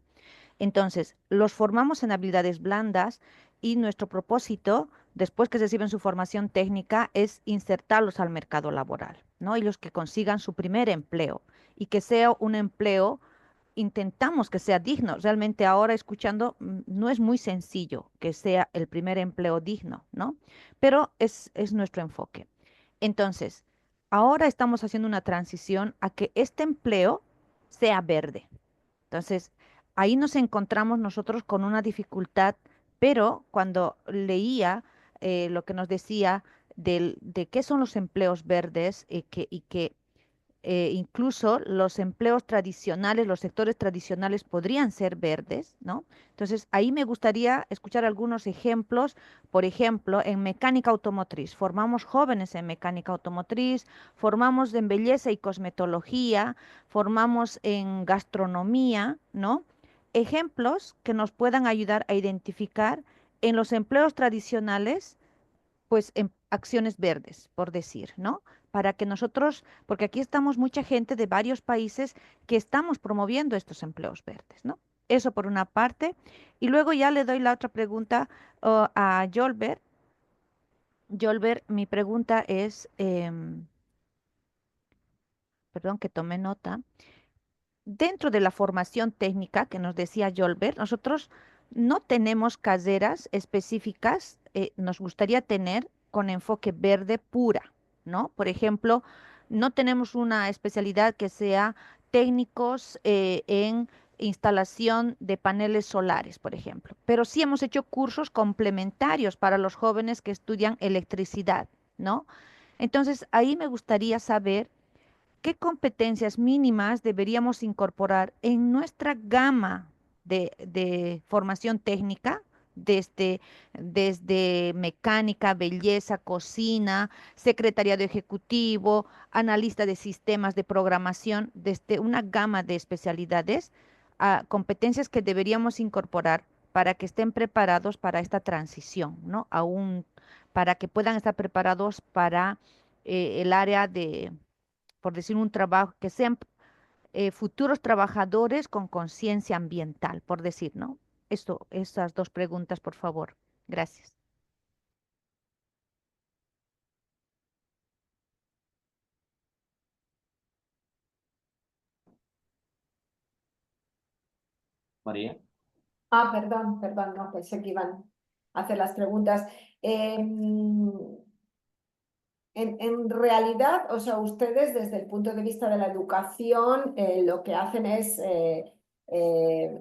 Entonces, los formamos en habilidades blandas y nuestro propósito, después que reciben su formación técnica, es insertarlos al mercado laboral, ¿no? Y los que consigan su primer empleo y que sea un empleo, intentamos que sea digno. Realmente ahora escuchando, no es muy sencillo que sea el primer empleo digno, ¿no? Pero es nuestro enfoque. Entonces, ahora estamos haciendo una transición a que este empleo sea verde. Entonces, ahí nos encontramos nosotros con una dificultad, pero cuando leía lo que nos decía de qué son los empleos verdes, y que incluso los empleos tradicionales, los sectores tradicionales podrían ser verdes, ¿no? Entonces, ahí me gustaría escuchar algunos ejemplos. Por ejemplo, en mecánica automotriz, formamos jóvenes en mecánica automotriz, formamos en belleza y cosmetología, formamos en gastronomía, ¿no? Ejemplos que nos puedan ayudar a identificar en los empleos tradicionales, pues en acciones verdes, por decir, ¿no? Para que nosotros, porque aquí estamos mucha gente de varios países que estamos promoviendo estos empleos verdes, ¿no? Eso por una parte. Y luego ya le doy la otra pregunta a Yolber. Yolber, mi pregunta es, perdón que tomé nota. Dentro de la formación técnica que nos decía Yolber, nosotros no tenemos carreras específicas, nos gustaría tener con enfoque verde pura, ¿no? Por ejemplo, no tenemos una especialidad que sea técnicos en instalación de paneles solares, por ejemplo, pero sí hemos hecho cursos complementarios para los jóvenes que estudian electricidad, ¿no? Entonces, ahí me gustaría saber ¿qué competencias mínimas deberíamos incorporar en nuestra gama de formación técnica, desde mecánica, belleza, cocina, secretariado ejecutivo, analista de sistemas de programación, desde una gama de especialidades, a competencias que deberíamos incorporar para que estén preparados para esta transición, ¿no? Para que puedan estar preparados para el área de por decir un trabajo, que sean futuros trabajadores con conciencia ambiental, por decir, ¿no? Esas dos preguntas, por favor. Gracias. María. Ah, perdón, no, pensé que iban a hacer las preguntas. En realidad, o sea, ustedes desde el punto de vista de la educación lo que hacen es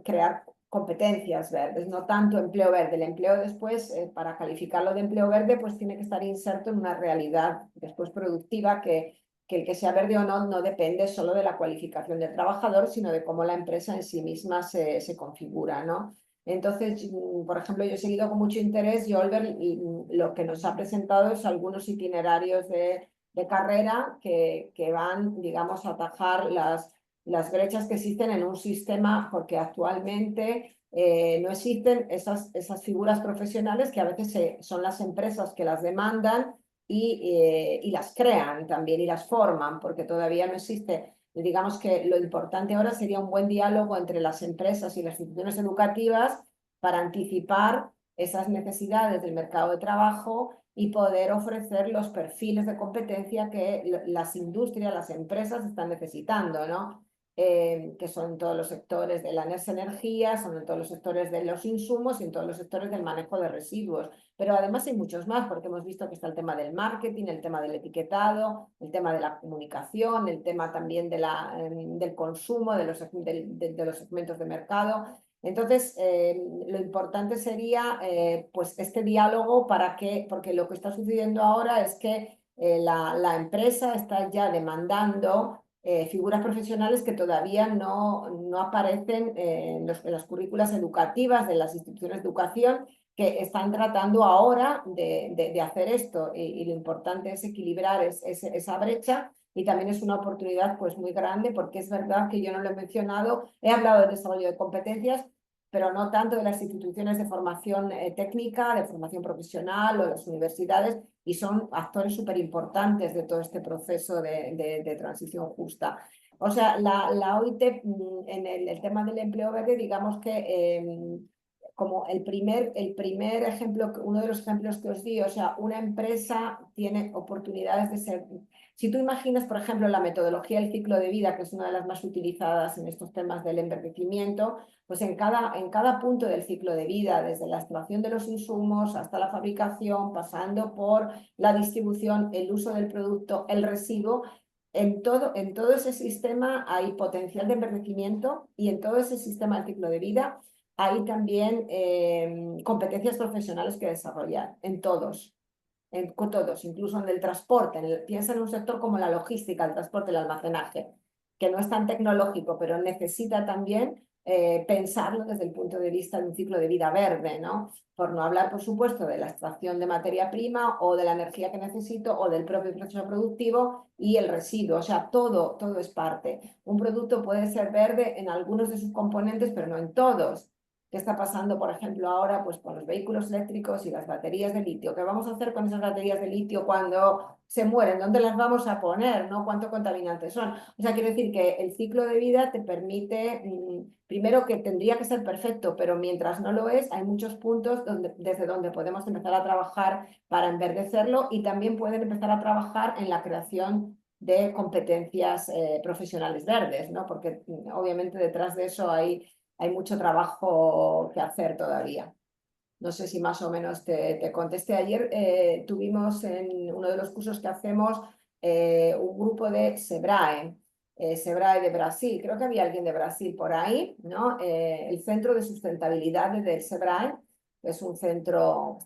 crear competencias verdes, no tanto empleo verde. El empleo después, para calificarlo de empleo verde, pues tiene que estar inserto en una realidad después productiva que el que sea verde o no depende solo de la cualificación del trabajador, sino de cómo la empresa en sí misma se configura, ¿no? Entonces, por ejemplo, yo he seguido con mucho interés Yolber y lo que nos ha presentado es algunos itinerarios de carrera que van, digamos, a atajar las brechas que existen en un sistema, porque actualmente no existen esas figuras profesionales que a veces son las empresas que las demandan y las crean también y las forman, porque todavía no existe. Digamos que lo importante ahora sería un buen diálogo entre las empresas y las instituciones educativas para anticipar esas necesidades del mercado de trabajo y poder ofrecer los perfiles de competencia que las industrias, las empresas están necesitando, ¿no? Que son en todos los sectores de las energías, son en todos los sectores de los insumos y en todos los sectores del manejo de residuos. Pero además hay muchos más, porque hemos visto que está el tema del marketing, el tema del etiquetado, el tema de la comunicación, el tema también del consumo, de los segmentos de mercado. Entonces, lo importante sería pues este diálogo porque lo que está sucediendo ahora es que la empresa está ya demandando figuras profesionales que todavía no aparecen en las currículas educativas de las instituciones de educación que están tratando ahora de hacer esto y lo importante es equilibrar esa brecha y también es una oportunidad pues muy grande porque es verdad que yo no lo he mencionado, he hablado de desarrollo de competencias, pero no tanto de las instituciones de formación técnica, de formación profesional o las universidades, y son actores súper importantes de todo este proceso de transición justa. O sea, la OIT en el tema del empleo verde, digamos que como el primer ejemplo, uno de los ejemplos que os di, o sea, una empresa tiene oportunidades de ser... Si tú imaginas, por ejemplo, la metodología del ciclo de vida, que es una de las más utilizadas en estos temas del envejecimiento, pues en cada punto del ciclo de vida, desde la extracción de los insumos hasta la fabricación, pasando por la distribución, el uso del producto, el residuo, en todo ese sistema hay potencial de envejecimiento y en todo ese sistema del ciclo de vida hay también competencias profesionales que desarrollar, en todos, incluso en el transporte. Piensa en un sector como la logística, el transporte, el almacenaje, que no es tan tecnológico, pero necesita también pensarlo desde el punto de vista de un ciclo de vida verde, ¿no? Por no hablar, por supuesto, de la extracción de materia prima o de la energía que necesito o del propio proceso productivo y el residuo. O sea, todo es parte. Un producto puede ser verde en algunos de sus componentes, pero no en todos. ¿Qué está pasando, por ejemplo, ahora pues, con los vehículos eléctricos y las baterías de litio? ¿Qué vamos a hacer con esas baterías de litio cuando se mueren? ¿Dónde las vamos a poner? ¿No? ¿Cuánto contaminantes son? O sea, quiero decir que el ciclo de vida te permite, primero que tendría que ser perfecto, pero mientras no lo es, hay muchos puntos desde donde podemos empezar a trabajar para enverdecerlo y también pueden empezar a trabajar en la creación de competencias profesionales verdes, ¿no? Porque obviamente detrás de eso hay mucho trabajo que hacer todavía. No sé si más o menos te contesté. Ayer tuvimos en uno de los cursos que hacemos un grupo de SEBRAE, SEBRAE de Brasil. Creo que había alguien de Brasil por ahí, ¿no? El Centro de Sustentabilidad del SEBRAE es un centro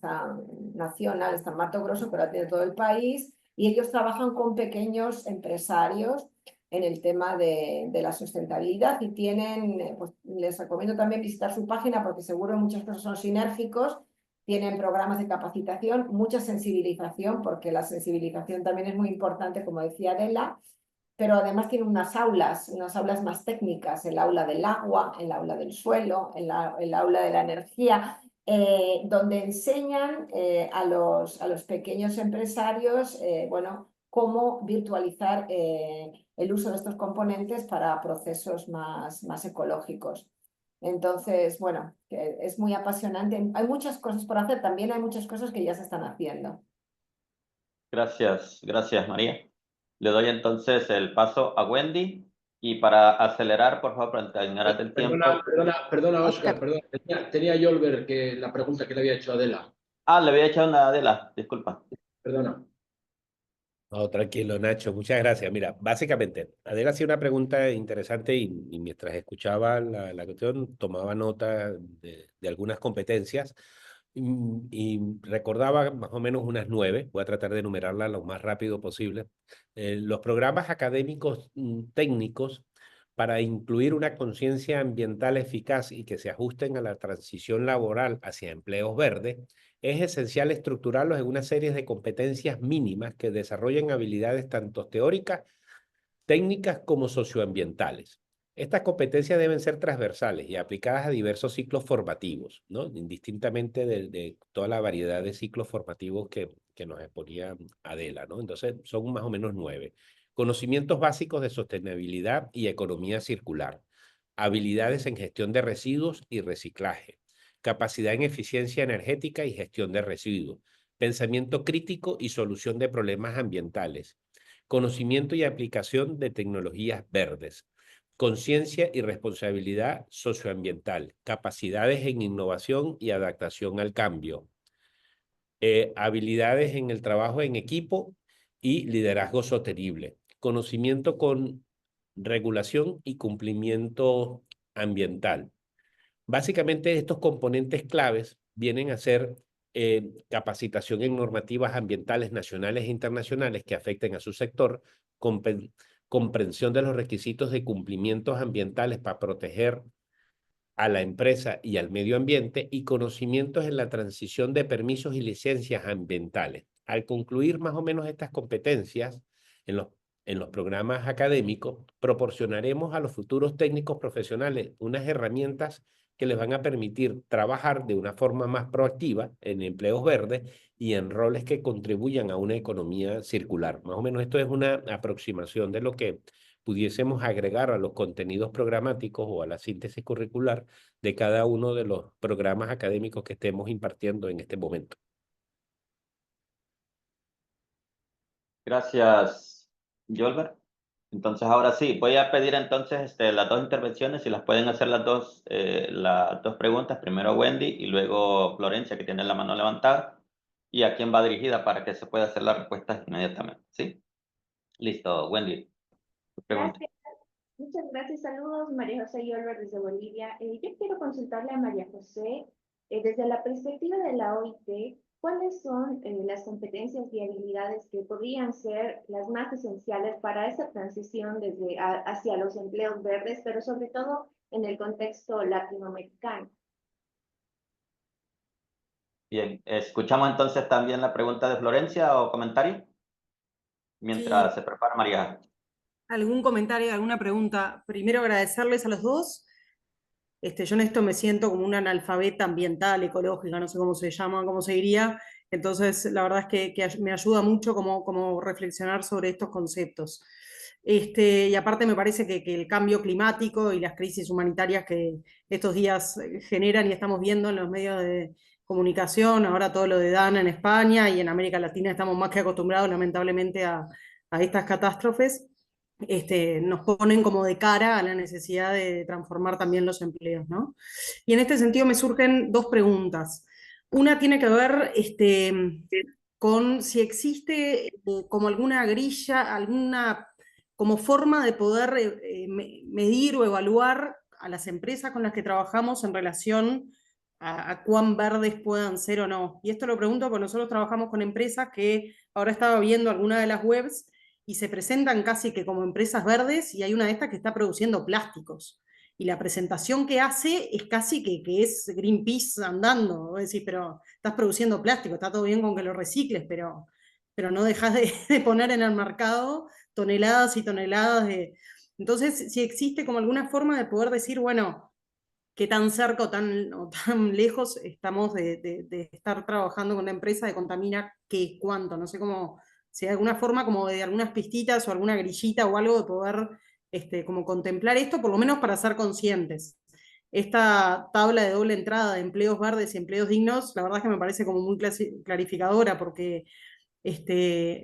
nacional, está en Mato Grosso, pero tiene todo el país. Y ellos trabajan con pequeños empresarios en el tema de la sustentabilidad y tienen, pues les recomiendo también visitar su página porque seguro muchas cosas son sinérgicos, tienen programas de capacitación, mucha sensibilización, porque la sensibilización también es muy importante, como decía Adela, pero además tienen unas aulas más técnicas, el aula del agua, el aula del suelo, el aula de la energía, donde enseñan a los pequeños empresarios, bueno, cómo virtualizar el uso de estos componentes para procesos más ecológicos. Entonces, bueno, es muy apasionante. Hay muchas cosas por hacer, también hay muchas cosas que ya se están haciendo. Gracias, gracias María. Le doy entonces el paso a Wendy y para acelerar, por favor, para terminar del tiempo. Perdona, Oscar, Oscar. perdona. Tenía yo la pregunta que le había hecho a Adela. Ah, le había echado una Adela, disculpa. Perdona. No, tranquilo, Nacho, muchas gracias. Mira, básicamente, Adela hacía una pregunta interesante y mientras escuchaba la cuestión, tomaba nota de algunas competencias y recordaba más o menos unas 9, voy a tratar de enumerarlas lo más rápido posible. Los programas académicos técnicos para incluir una conciencia ambiental eficaz y que se ajusten a la transición laboral hacia empleos verdes, es esencial estructurarlos en una serie de competencias mínimas que desarrollen habilidades tanto teóricas, técnicas como socioambientales. Estas competencias deben ser transversales y aplicadas a diversos ciclos formativos, ¿no? Indistintamente de toda la variedad de ciclos formativos que nos exponía Adela, ¿no? Entonces, son más o menos 9. Conocimientos básicos de sostenibilidad y economía circular. Habilidades en gestión de residuos y reciclaje. Capacidad en eficiencia energética y gestión de residuos. Pensamiento crítico y solución de problemas ambientales. Conocimiento y aplicación de tecnologías verdes, conciencia y responsabilidad socioambiental, capacidades en innovación y adaptación al cambio, habilidades en el trabajo en equipo y liderazgo sostenible, conocimiento con regulación y cumplimiento ambiental. Básicamente estos componentes claves vienen a ser capacitación en normativas ambientales nacionales e internacionales que afecten a su sector, comprensión de los requisitos de cumplimientos ambientales para proteger a la empresa y al medio ambiente y conocimientos en la transición de permisos y licencias ambientales. Al concluir más o menos estas competencias en los programas académicos, proporcionaremos a los futuros técnicos profesionales unas herramientas que les van a permitir trabajar de una forma más proactiva en empleos verdes y en roles que contribuyan a una economía circular. Más o menos esto es una aproximación de lo que pudiésemos agregar a los contenidos programáticos o a la síntesis curricular de cada uno de los programas académicos que estemos impartiendo en este momento. Gracias, Yolber. Entonces, ahora sí, voy a pedir entonces las dos intervenciones, si las pueden hacer las dos preguntas, primero Wendy y luego Florencia, que tiene la mano levantada, y a quién va dirigida para que se pueda hacer la respuesta inmediatamente, ¿sí? Listo, Wendy, tu pregunta. Gracias. Muchas gracias. Saludos, María José Yolber desde Bolivia. Yo quiero consultarle a María José, desde la perspectiva de la OIT, ¿cuáles son las competencias y habilidades que podrían ser las más esenciales para esa transición hacia los empleos verdes, pero sobre todo en el contexto latinoamericano? Bien, escuchamos entonces también la pregunta de Florencia o comentario, mientras se prepara María. ¿Algún comentario, alguna pregunta? Primero agradecerles a los dos Yo en esto me siento como una analfabeta ambiental, ecológica, no sé cómo se llama, cómo se diría. Entonces, la verdad es que me ayuda mucho como reflexionar sobre estos conceptos. Y aparte me parece que el cambio climático y las crisis humanitarias que estos días generan y estamos viendo en los medios de comunicación, ahora todo lo de Dana en España y en América Latina estamos más que acostumbrados lamentablemente a estas catástrofes, nos ponen como de cara a la necesidad de transformar también los empleos, ¿no? Y en este sentido me surgen dos preguntas. Una tiene que ver con si existe como alguna grilla, alguna como forma de poder medir o evaluar a las empresas con las que trabajamos en relación a cuán verdes puedan ser o no. Y esto lo pregunto porque nosotros trabajamos con empresas que ahora estaba viendo alguna de las webs y se presentan casi que como empresas verdes y hay una de estas que está produciendo plásticos. Y la presentación que hace es casi que es Greenpeace andando. Vos decís, pero estás produciendo plástico, está todo bien con que lo recicles, pero no dejas de poner en el mercado toneladas y toneladas de... Entonces, si existe como alguna forma de poder decir, bueno, qué tan cerca o tan lejos estamos de estar trabajando con una empresa de contamina qué, cuánto, no sé cómo, si hay alguna forma como de algunas pistitas o alguna grillita o algo de poder como contemplar esto, por lo menos para ser conscientes. Esta tabla de doble entrada de empleos verdes y empleos dignos, la verdad es que me parece como muy clarificadora, porque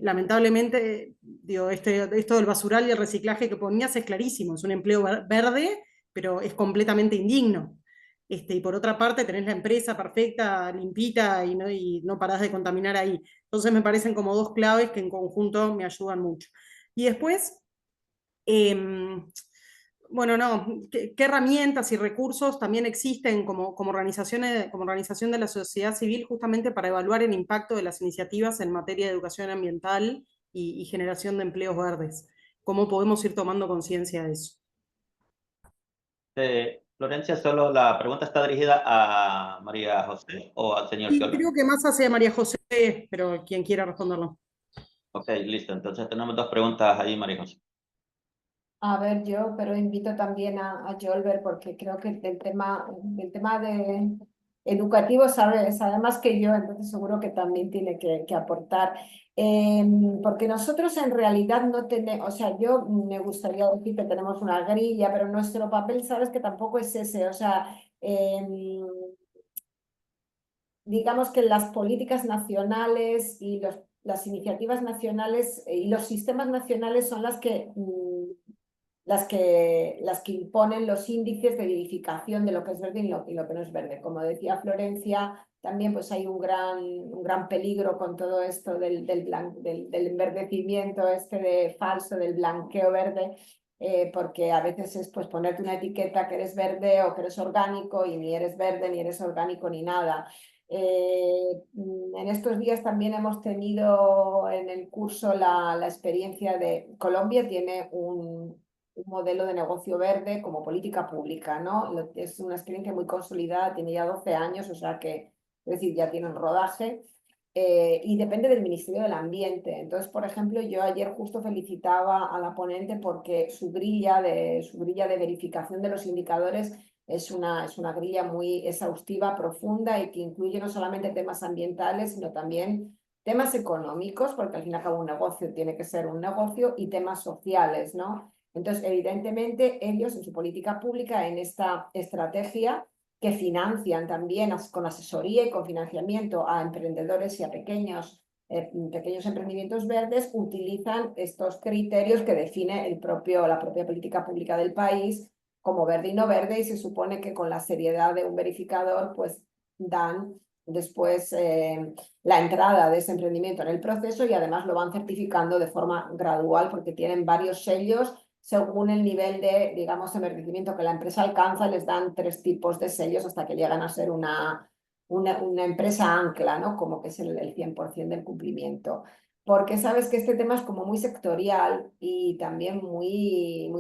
lamentablemente, digo, esto del basural y el reciclaje que ponías es clarísimo, es un empleo verde, pero es completamente indigno. Y por otra parte tenés la empresa perfecta, limpita, y no parás de contaminar ahí. Entonces me parecen como dos claves que en conjunto me ayudan mucho. Y después, bueno, no, ¿qué herramientas y recursos también existen como organizaciones, como organización de la sociedad civil justamente para evaluar el impacto de las iniciativas en materia de educación ambiental y generación de empleos verdes? ¿Cómo podemos ir tomando conciencia de eso? Florencia, solo la pregunta está dirigida a María José o al señor Y Kiola. creo que más hacia María José, pero quien quiera responderlo. Ok, listo. Entonces tenemos dos preguntas ahí, María José. A ver, yo, pero invito también a Jolber porque creo que el tema de educativo sabe más que yo, entonces seguro que también tiene que aportar. Porque nosotros en realidad no tenemos, o sea, yo me gustaría decir que tenemos una grilla, pero nuestro papel, sabes que tampoco es ese, o sea, digamos que las políticas nacionales y las iniciativas nacionales y los sistemas nacionales son las que imponen los índices de verificación de lo que es verde y lo que no es verde. Como decía Florencia, también pues hay un gran peligro con todo esto del enverdecimiento falso, del blanqueo verde, porque a veces es pues ponerte una etiqueta que eres verde o que eres orgánico y ni eres verde, ni eres orgánico, ni nada. En estos días también hemos tenido en el curso la experiencia de Colombia tiene un modelo de negocio verde como política pública, ¿no? Es una experiencia muy consolidada, tiene ya 12 años, o sea que, es decir, ya tiene un rodaje. Y depende del Ministerio del Ambiente. Entonces, por ejemplo, yo ayer justo felicitaba a la ponente porque su grilla de verificación de los indicadores es una grilla muy exhaustiva, profunda y que incluye no solamente temas ambientales, sino también temas económicos, porque al fin y al cabo un negocio tiene que ser un negocio, y temas sociales, ¿no? Entonces, evidentemente, ellos en su política pública, en esta estrategia, que financian también con asesoría y con financiamiento a emprendedores y a pequeños emprendimientos verdes, utilizan estos criterios que define la propia política pública del país como verde y no verde, y se supone que con la seriedad de un verificador, pues dan después la entrada de ese emprendimiento en el proceso y además lo van certificando de forma gradual porque tienen varios sellos según el nivel de, digamos, enverdecimiento que la empresa alcanza. Les dan 3 tipos de sellos hasta que llegan a ser una empresa ancla, ¿no? Como que es el 100% del cumplimiento. Porque sabes que este tema es como muy sectorial y también muy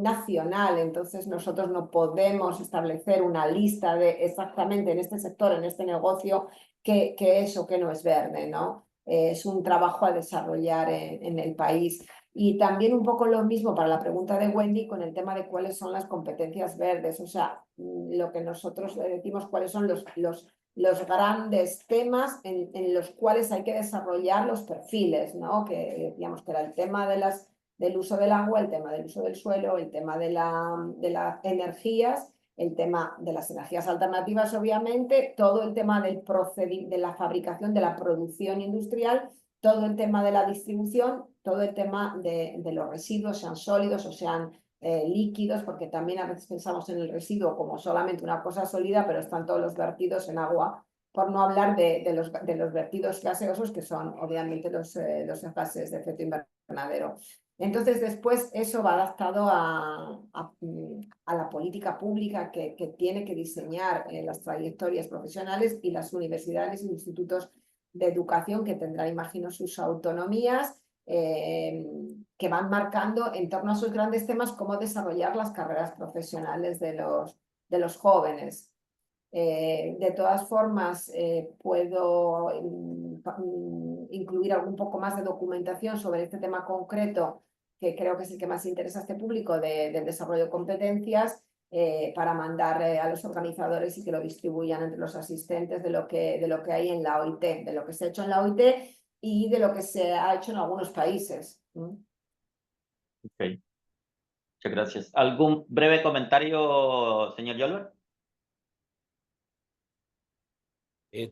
nacional, entonces nosotros no podemos establecer una lista de exactamente en este sector, en este negocio, qué es o qué no es verde, ¿no? Es un trabajo a desarrollar en el país. Y también un poco lo mismo para la pregunta de Wendy con el tema de cuáles son las competencias verdes, o sea, lo que nosotros decimos cuáles son los grandes temas en los cuales hay que desarrollar los perfiles, ¿no? Que decíamos que era el tema del uso del agua, el tema del uso del suelo, el tema de las energías, el tema de las energías alternativas, obviamente, todo el tema de la fabricación, de la producción industrial, todo el tema de la distribución, todo el tema de los residuos, sean sólidos o sean líquidos, porque también a veces pensamos en el residuo como solamente una cosa sólida, pero están todos los vertidos en agua, por no hablar de los vertidos gaseosos, que son obviamente los gases de efecto invernadero. Entonces, después eso va adaptado a la política pública que tiene que diseñar las trayectorias profesionales, y las universidades y institutos de educación que tendrán, imagino, sus autonomías que van marcando en torno a sus grandes temas cómo desarrollar las carreras profesionales de los jóvenes. De todas formas, puedo incluir algún poco más de documentación sobre este tema concreto, que creo que es el que más interesa a este público, del desarrollo de competencias, para mandar a los organizadores y que lo distribuyan entre los asistentes de lo que hay en la OIT, de lo que se ha hecho en la OIT y de lo que se ha hecho en algunos países. Ok, muchas gracias. ¿Algún breve comentario, señor Yolver?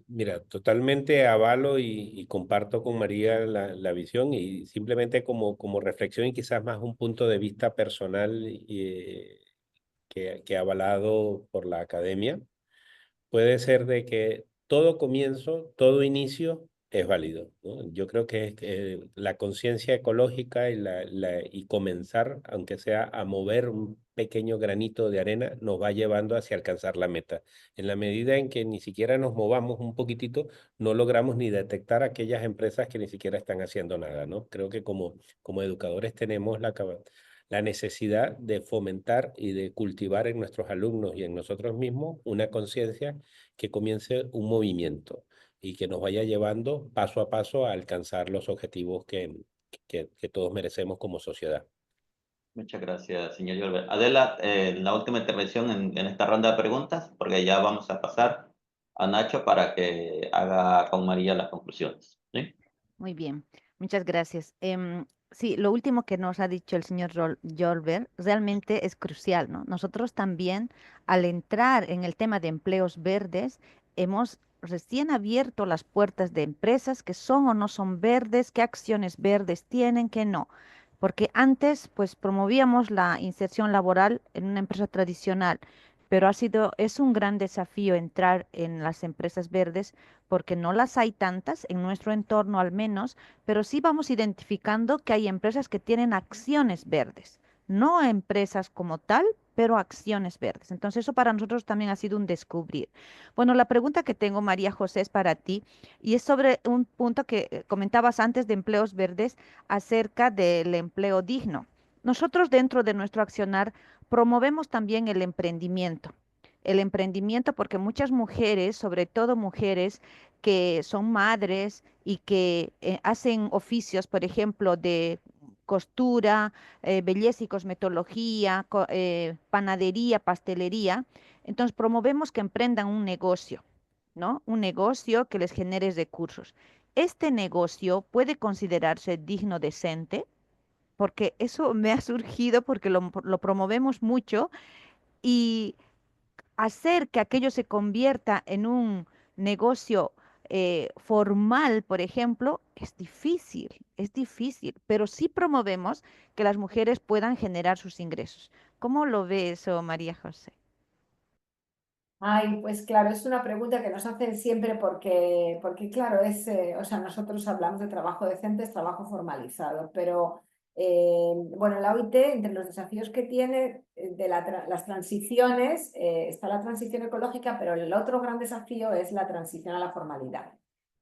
Mira, totalmente avalo y comparto con María la visión, y simplemente como reflexión y quizás más un punto de vista personal que avalado por la academia, puede ser de que todo comienzo, todo inicio es válido, ¿no? Yo creo que la conciencia ecológica y comenzar, aunque sea a mover un pequeño granito de arena, nos va llevando hacia alcanzar la meta. En la medida en que ni siquiera nos movamos un poquitito, no logramos ni detectar aquellas empresas que ni siquiera están haciendo nada, ¿no? Creo que como educadores tenemos la necesidad de fomentar y de cultivar en nuestros alumnos y en nosotros mismos una conciencia que comience un movimiento y que nos vaya llevando paso a paso a alcanzar los objetivos que todos merecemos como sociedad. Muchas gracias, señor Yolver. Adela, la última intervención en esta ronda de preguntas, porque ya vamos a pasar a Nacho para que haga con María las conclusiones, ¿sí? Muy bien, muchas gracias. Sí, lo último que nos ha dicho el señor Yolver realmente es crucial, ¿no? Nosotros también, al entrar en el tema de empleos verdes, hemos recién abierto las puertas de empresas que son o no son verdes, qué acciones verdes tienen, qué no. Porque antes, pues, promovíamos la inserción laboral en una empresa tradicional, pero es un gran desafío entrar en las empresas verdes porque no las hay tantas, en nuestro entorno al menos, pero sí vamos identificando que hay empresas que tienen acciones verdes, no empresas como tal, pero acciones verdes. Entonces eso para nosotros también ha sido un descubrir. Bueno, la pregunta que tengo, María José, es para ti, y es sobre un punto que comentabas antes de empleos verdes acerca del empleo digno. Nosotros dentro de nuestro accionar promovemos también el emprendimiento. El emprendimiento porque muchas mujeres, sobre todo mujeres que son madres y que hacen oficios, por ejemplo, de costura, belleza y cosmetología, panadería, pastelería. Entonces promovemos que emprendan un negocio, ¿no? Un negocio que les genere recursos. Este negocio puede considerarse digno, decente, porque eso me ha surgido porque lo promovemos mucho, y hacer que aquello se convierta en un negocio formal, por ejemplo, es difícil, pero sí promovemos que las mujeres puedan generar sus ingresos. ¿Cómo lo ve eso, María José? Ay, pues claro, es una pregunta que nos hacen siempre porque claro, o sea, nosotros hablamos de trabajo decente, es trabajo formalizado, pero bueno, la OIT, entre los desafíos que tiene las transiciones, está la transición ecológica, pero el otro gran desafío es la transición a la formalidad.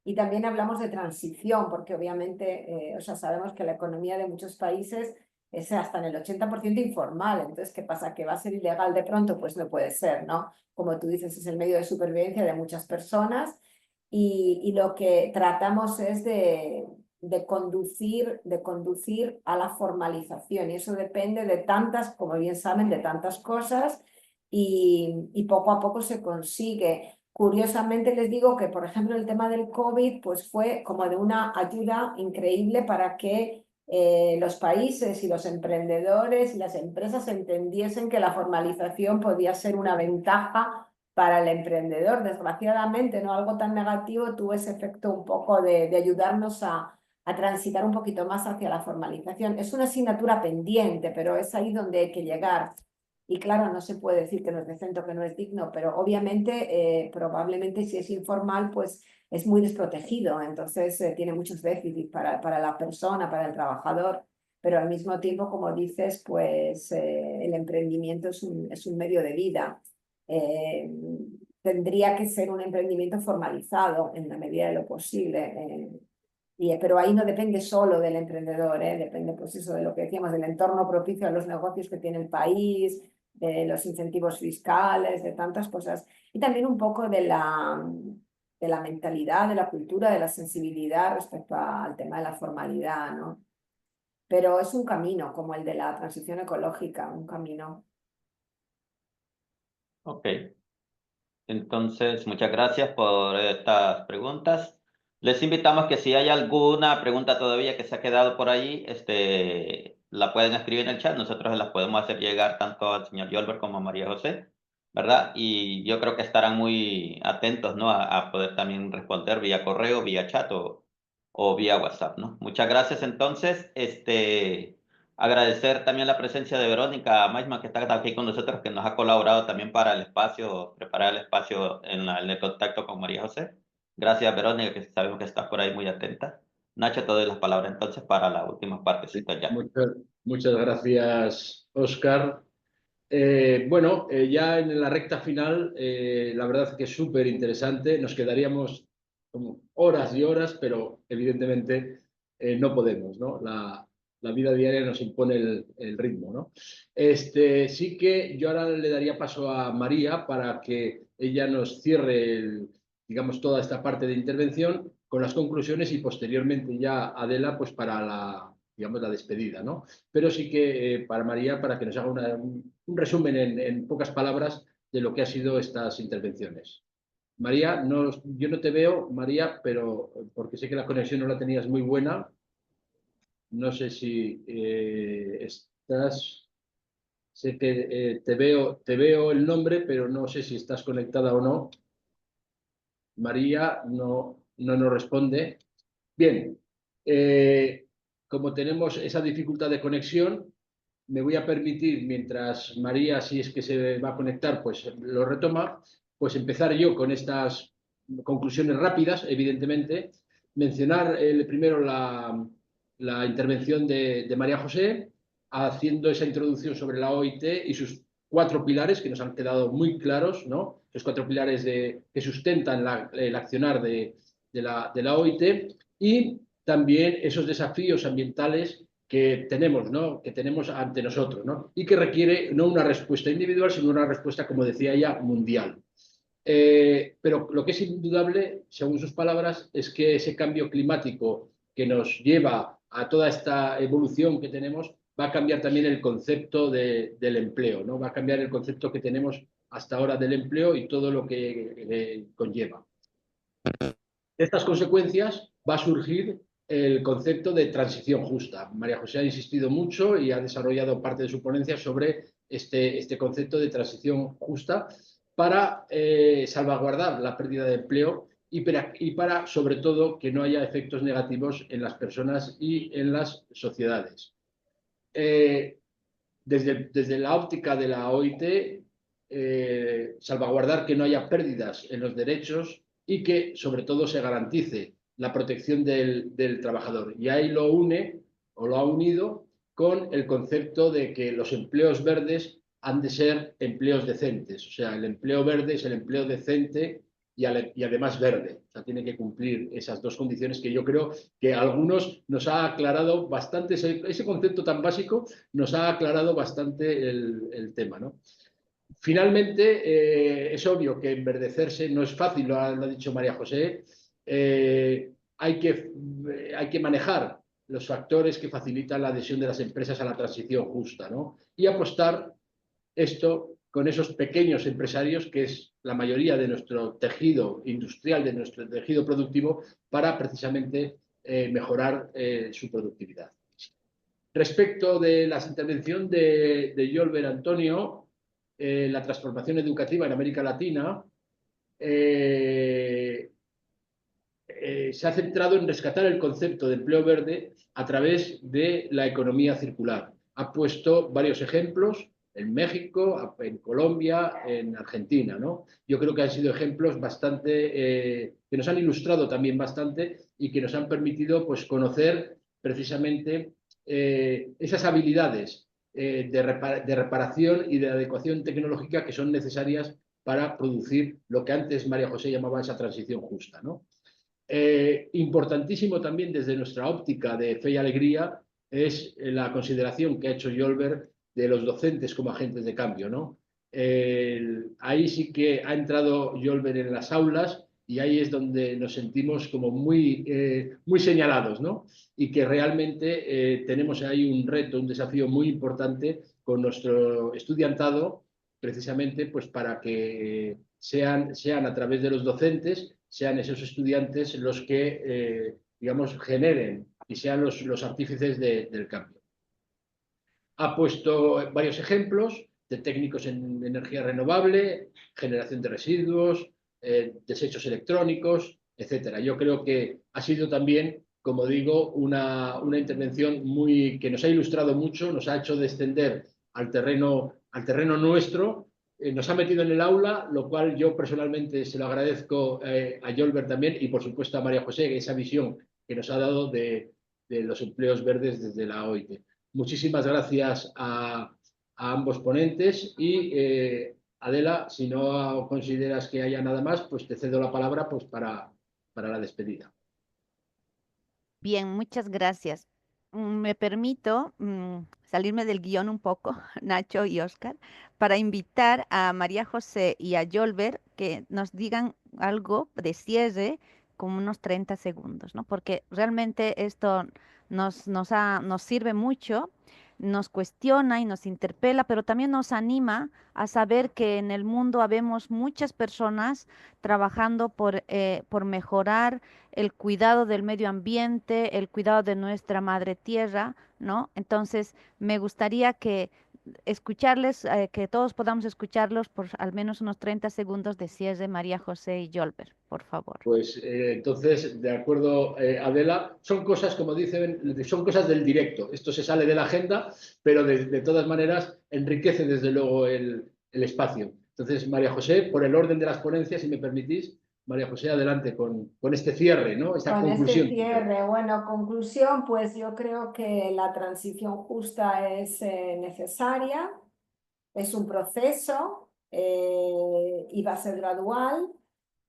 Y también hablamos de transición, porque obviamente, o sea, sabemos que la economía de muchos países es hasta en el 80% informal, entonces, ¿qué pasa? ¿Que va a ser ilegal de pronto? Pues no puede ser, ¿no? Como tú dices, es el medio de supervivencia de muchas personas, y lo que tratamos es conducir a la formalización. Y eso depende de tantas, como bien saben, de tantas cosas y poco a poco se consigue. Curiosamente les digo que, por ejemplo, el tema del COVID pues fue como de una ayuda increíble para que los países y los emprendedores y las empresas entendiesen que la formalización podía ser una ventaja para el emprendedor. Desgraciadamente, no algo tan negativo tuvo ese efecto un poco de ayudarnos a transitar un poquito más hacia la formalización. Es una asignatura pendiente, pero es ahí donde hay que llegar. Y claro, no se puede decir que no es decente o que no es digno, pero obviamente, probablemente si es informal, pues es muy desprotegido, entonces tiene muchos déficits para la persona, para el trabajador, pero al mismo tiempo, como dices, pues el emprendimiento es un medio de vida. Eh, Tendría que ser un emprendimiento formalizado en la medida de lo posible. Pero ahí no depende solo del emprendedor, depende pues eso de lo que decíamos, del entorno propicio a los negocios que tiene el país, de los incentivos fiscales, de tantas cosas. Y también un poco de la mentalidad, de la cultura, de la sensibilidad respecto al tema de la formalidad, ¿no? Pero es un camino, como el de la transición ecológica, un camino. Ok. Entonces, muchas gracias por estas preguntas. Les invitamos que si hay alguna pregunta todavía que se ha quedado por ahí, la pueden escribir en el chat. Nosotros se las podemos hacer llegar tanto al señor Yolber como a María José, ¿verdad? Y yo creo que estarán muy atentos, ¿no? A poder también responder vía correo, vía chat o vía WhatsApp, ¿no? Muchas gracias entonces. Agradecer también la presencia de Verónica Maisman, que está aquí con nosotros, que nos ha colaborado también para el espacio, preparar el espacio en el contacto con María José. Gracias, Verónica, que sabemos que estás por ahí muy atenta. Nacho, te doy las palabras entonces para la última partecita ya. Muchas gracias, Óscar. Bueno, ya en la recta final, la verdad que es súper interesante. Nos quedaríamos como horas y horas, pero evidentemente no podemos, ¿no? La vida diaria nos impone el ritmo, ¿no? Sí que yo ahora le daría paso a María para que ella nos cierre, digamos, toda esta parte de intervención con las conclusiones y posteriormente ya Adela, pues para digamos, la despedida, ¿no? Pero sí que para María, para que nos haga un resumen en pocas palabras de lo que han sido estas intervenciones. María, yo no te veo, María, pero porque sé que la conexión no la tenías muy buena. No sé si estás, sé que te veo el nombre, pero no sé si estás conectada o no. María no nos responde. Bien, como tenemos esa dificultad de conexión, me voy a permitir, mientras María, si es que se va a conectar, pues lo retoma, pues empezar yo con estas conclusiones rápidas, evidentemente. Mencionar primero la intervención de María José, haciendo esa introducción sobre la OIT y sus 4 pilares que nos han quedado muy claros, ¿no? Los 4 pilares que sustentan el accionar de la OIT y también esos desafíos ambientales que tenemos, ¿no? Que tenemos ante nosotros, ¿no? Y que requiere no una respuesta individual, sino una respuesta, como decía ella, mundial. Pero lo que es indudable, según sus palabras, es que ese cambio climático que nos lleva a toda esta evolución que tenemos va a cambiar también el concepto del empleo, ¿no? Va a cambiar el concepto que tenemos hasta ahora del empleo y todo lo que conlleva. De estas consecuencias va a surgir el concepto de transición justa. María José ha insistido mucho y ha desarrollado parte de su ponencia sobre este concepto de transición justa para salvaguardar la pérdida de empleo y para, sobre todo, que no haya efectos negativos en las personas y en las sociedades. Desde la óptica de la OIT, salvaguardar que no haya pérdidas en los derechos y que, sobre todo, se garantice la protección del trabajador. Y ahí lo une, o lo ha unido, con el concepto de que los empleos verdes han de ser empleos decentes. O sea, el empleo verde es el empleo decente y además verde. O sea, tiene que cumplir esas 2 condiciones que yo creo que a algunos nos ha aclarado bastante, ese concepto tan básico nos ha aclarado bastante el tema, ¿no? Finalmente, es obvio que enverdecerse no es fácil, lo ha dicho María José. hay que manejar los factores que facilitan la adhesión de las empresas a la transición justa, ¿no? Y apostar esto con esos pequeños empresarios, que es la mayoría de nuestro tejido industrial, de nuestro tejido productivo, para precisamente mejorar su productividad. Respecto de la intervención de Yolver Antonio, la transformación educativa en América Latina, se ha centrado en rescatar el concepto de empleo verde a través de la economía circular. Ha puesto varios ejemplos en México, en Colombia, en Argentina, ¿no? Yo creo que han sido ejemplos bastante, que nos han ilustrado también bastante y que nos han permitido, pues, conocer precisamente esas habilidades de reparación y de adecuación tecnológica que son necesarias para producir lo que antes María José llamaba esa transición justa, ¿no? Importantísimo también desde nuestra óptica de Fe y Alegría es la consideración que ha hecho Yolver de los docentes como agentes de cambio, ¿no? Ahí sí que ha entrado Yolver en las aulas y ahí es donde nos sentimos como muy señalados, ¿no? Y que realmente tenemos ahí un reto, un desafío muy importante con nuestro estudiantado, precisamente pues para que sean a través de los docentes, sean esos estudiantes los que, digamos, generen y sean los artífices del cambio. Ha puesto varios ejemplos de técnicos en energía renovable, generación de residuos, desechos electrónicos, etc. Yo creo que ha sido también, como digo, una intervención que nos ha ilustrado mucho, nos ha hecho descender al terreno nuestro, nos ha metido en el aula, lo cual yo personalmente se lo agradezco a Yolver también y por supuesto a María José, esa visión que nos ha dado de los empleos verdes desde la OIT. Muchísimas gracias a ambos ponentes y Adela, si no consideras que haya nada más, pues te cedo la palabra pues para la despedida. Bien, muchas gracias. Me permito salirme del guión un poco, Nacho y Oscar, para invitar a María José y a Yolver que nos digan algo de cierre como unos 30 segundos, ¿no? Porque realmente esto nos sirve mucho, nos cuestiona y nos interpela, pero también nos anima a saber que en el mundo habemos muchas personas trabajando por mejorar el cuidado del medio ambiente, el cuidado de nuestra madre tierra, ¿no? Entonces, me gustaría que escucharles, que todos podamos escucharlos por al menos unos 30 segundos de cierre, María José y Yolver, por favor. Pues entonces, de acuerdo, Adela, son cosas, como dicen, son cosas del directo. Esto se sale de la agenda, pero de todas maneras enriquece desde luego el espacio. Entonces, María José, por el orden de las ponencias, si me permitís, María José, adelante con este cierre, ¿no? Esta conclusión. Este cierre, bueno, conclusión, pues yo creo que la transición justa es necesaria, es un proceso y va a ser gradual,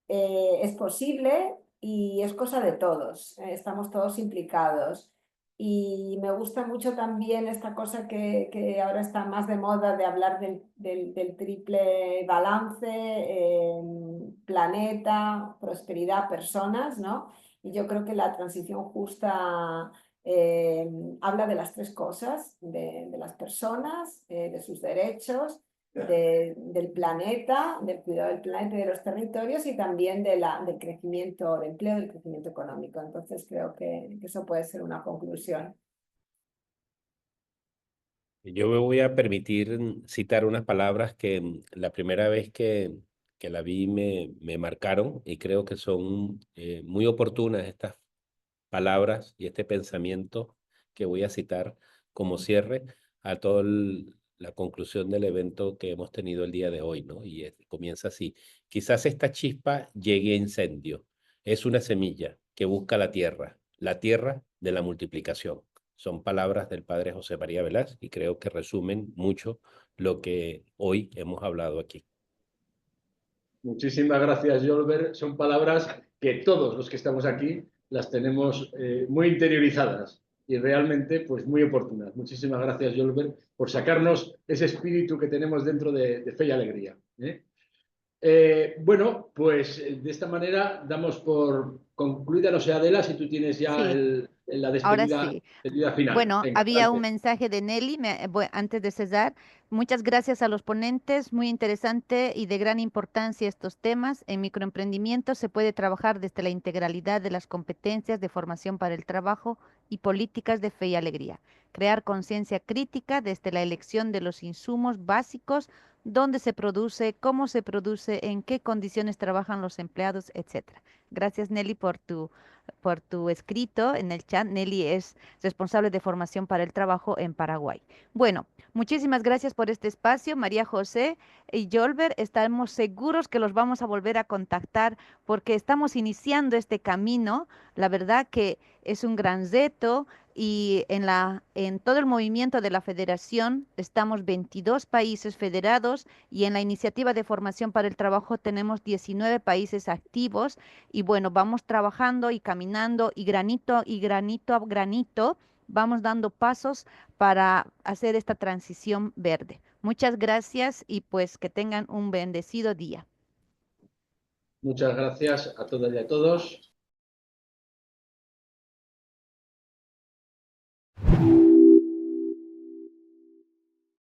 es posible y es cosa de todos, estamos todos implicados. Y me gusta mucho también esta cosa que ahora está más de moda de hablar del triple balance, planeta, prosperidad, personas, ¿no? Y yo creo que la transición justa habla de las tres cosas, de las personas, de sus derechos, del planeta, del cuidado del planeta y de los territorios y también del crecimiento, del empleo, del crecimiento económico. Entonces creo que eso puede ser una conclusión. Yo me voy a permitir citar unas palabras que la primera vez que la vi me marcaron y creo que son muy oportunas estas palabras y este pensamiento que voy a citar como cierre a toda la conclusión del evento que hemos tenido el día de hoy, ¿no? Y comienza así. Quizás esta chispa llegue a incendio. Es una semilla que busca la tierra de la multiplicación. Son palabras del padre José María Velaz y creo que resumen mucho lo que hoy hemos hablado aquí. Muchísimas gracias, Yolver. Son palabras que todos los que estamos aquí las tenemos muy interiorizadas y realmente pues muy oportunas. Muchísimas gracias, Yolver, por sacarnos ese espíritu que tenemos dentro de Fe y Alegría. Bueno, pues de esta manera damos por concluida, no sé, Adela, si tú tienes ya Sí, la ahora despedida, sí. despedida final. Bueno, Venga, había un adelante. mensaje de Nelly antes de cesar. Muchas gracias a los ponentes, muy interesante y de gran importancia estos temas. En microemprendimiento se puede trabajar desde la integralidad de las competencias de formación para el trabajo y políticas de fe y alegría. Crear conciencia crítica desde la elección de los insumos básicos, dónde se produce, cómo se produce, en qué condiciones trabajan los empleados, etcétera. Gracias, Nelly, por tu escrito en el chat. Nelly es responsable de formación para el trabajo en Paraguay. Bueno, muchísimas gracias por este espacio, María José y Yolber. Estamos seguros que los vamos a volver a contactar porque estamos iniciando este camino. La verdad que es un gran reto y en todo el movimiento de la federación estamos 22 países federados y en la iniciativa de formación para el trabajo tenemos 19 países activos y bueno, vamos trabajando y caminando y granito a granito vamos dando pasos para hacer esta transición verde. Muchas gracias y pues que tengan un bendecido día. Muchas gracias a todas y a todos.